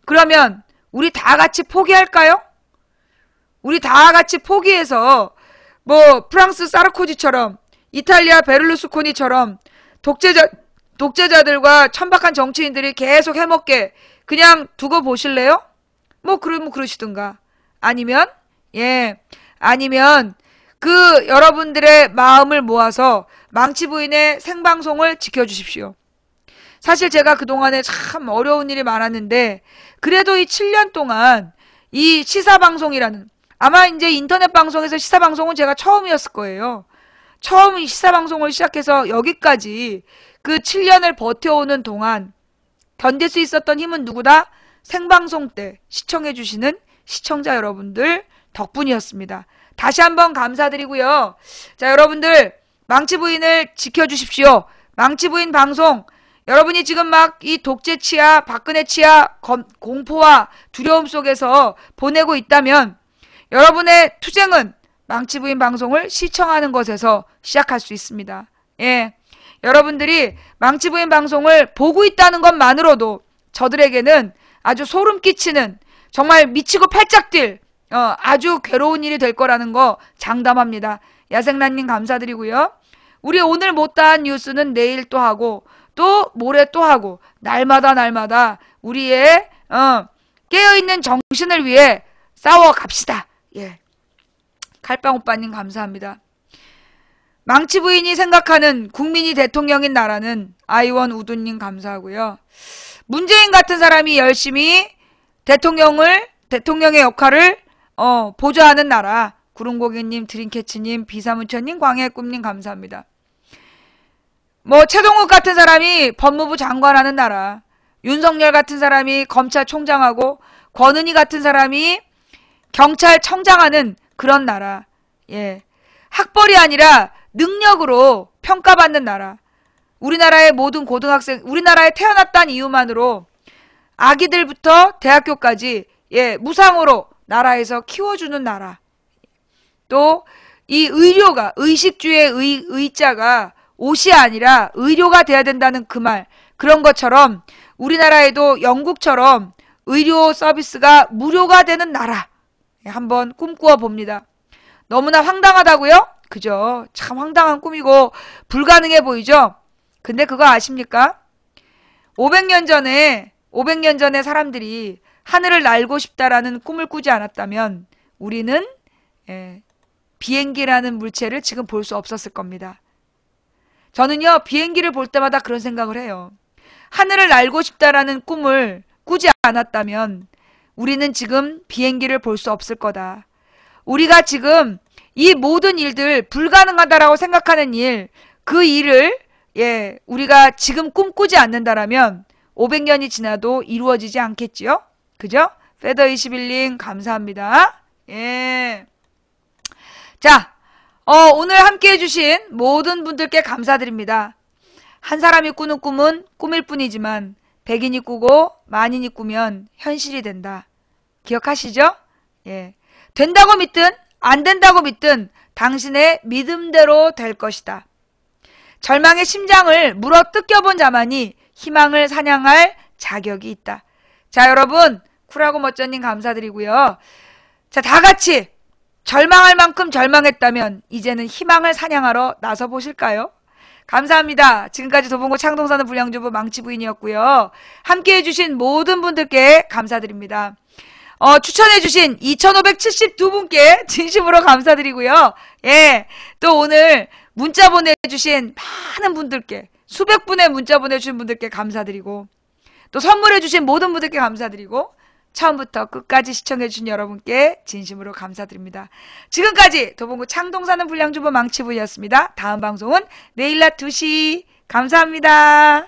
그러면 우리 다 같이 포기할까요? 우리 다 같이 포기해서 뭐 프랑스 사르코지처럼 이탈리아 베를루스코니처럼 독재자들과 천박한 정치인들이 계속 해먹게 그냥 두고 보실래요? 뭐 그러면 그러시든가. 아니면 그 여러분들의 마음을 모아서 망치부인의 생방송을 지켜주십시오. 사실 제가 그동안에 참 어려운 일이 많았는데 그래도 이 7년 동안 이 시사방송이라는, 아마 이제 인터넷 방송에서 시사방송은 제가 처음이었을 거예요. 처음 이 시사방송을 시작해서 여기까지 그 7년을 버텨오는 동안 견딜 수 있었던 힘은 누구다? 생방송 때 시청해주시는 시청자 여러분들 덕분이었습니다. 다시 한번 감사드리고요. 자, 여러분들 망치부인을 지켜주십시오. 망치부인 방송, 여러분이 지금 막 이 독재 치하, 박근혜 치하 공포와 두려움 속에서 보내고 있다면 여러분의 투쟁은 망치부인 방송을 시청하는 것에서 시작할 수 있습니다. 예. 여러분들이 망치부인 방송을 보고 있다는 것만으로도 저들에게는 아주 소름 끼치는, 정말 미치고 팔짝 뛸 아주 괴로운 일이 될 거라는 거 장담합니다. 야생란님 감사드리고요. 우리 오늘 못다한 뉴스는 내일 또 하고 또 모레 또 하고 날마다 우리의 깨어있는 정신을 위해 싸워 갑시다. 예. 칼빵 오빠님 감사합니다. 망치 부인이 생각하는 국민이 대통령인 나라는 아이원 우두님 감사하고요. 문재인 같은 사람이 열심히 대통령의 역할을 보좌하는 나라. 구름고객님, 드림캐치님, 비사문천님, 광해의 꿈님 감사합니다. 최동욱 같은 사람이 법무부 장관하는 나라. 윤석열 같은 사람이 검찰총장하고 권은희 같은 사람이 경찰청장하는 그런 나라. 예. 학벌이 아니라 능력으로 평가받는 나라. 우리나라의 모든 고등학생, 우리나라에 태어났다는 이유만으로 아기들부터 대학교까지 무상으로 나라에서 키워주는 나라. 또 이 의료가, 의식주의 의자가 옷이 아니라 의료가 돼야 된다는 그 말. 그런 것처럼 우리나라에도 영국처럼 의료 서비스가 무료가 되는 나라. 한번 꿈꾸어 봅니다. 너무나 황당하다고요? 그죠? 참 황당한 꿈이고 불가능해 보이죠? 근데 그거 아십니까? 500년 전에 사람들이 하늘을 날고 싶다라는 꿈을 꾸지 않았다면 우리는 비행기라는 물체를 지금 볼 수 없었을 겁니다. 저는요, 비행기를 볼 때마다 그런 생각을 해요. 하늘을 날고 싶다라는 꿈을 꾸지 않았다면 우리는 지금 비행기를 볼 수 없을 거다. 우리가 지금 이 모든 일들 불가능하다라고 생각하는 일, 그 일을 우리가 지금 꿈꾸지 않는다라면 500년이 지나도 이루어지지 않겠지요? 그죠? 페더21님 감사합니다. 예. 자, 오늘 함께 해주신 모든 분들께 감사드립니다. 한 사람이 꾸는 꿈은 꿈일 뿐이지만 100인이 꾸고 만인이 꾸면 현실이 된다. 기억하시죠? 예. 된다고 믿든 안 된다고 믿든 당신의 믿음대로 될 것이다. 절망의 심장을 물어 뜯겨본 자만이 희망을 사냥할 자격이 있다. 자, 여러분, 쿨하고 멋져님 감사드리고요. 자, 다 같이 절망할 만큼 절망했다면 이제는 희망을 사냥하러 나서 보실까요? 감사합니다. 지금까지 도봉구 창동사는 불량주부 망치부인이었고요. 함께 해주신 모든 분들께 감사드립니다. 추천해주신 2572분께 진심으로 감사드리고요. 예, 또 오늘 문자 보내주신 많은 분들께, 수백 분의 문자 보내주신 분들께 감사드리고, 또 선물해주신 모든 분들께 감사드리고, 처음부터 끝까지 시청해주신 여러분께 진심으로 감사드립니다. 지금까지 도봉구 창동사는 불량주부 망치부인이었습니다. 다음 방송은 내일 낮 2시. 감사합니다.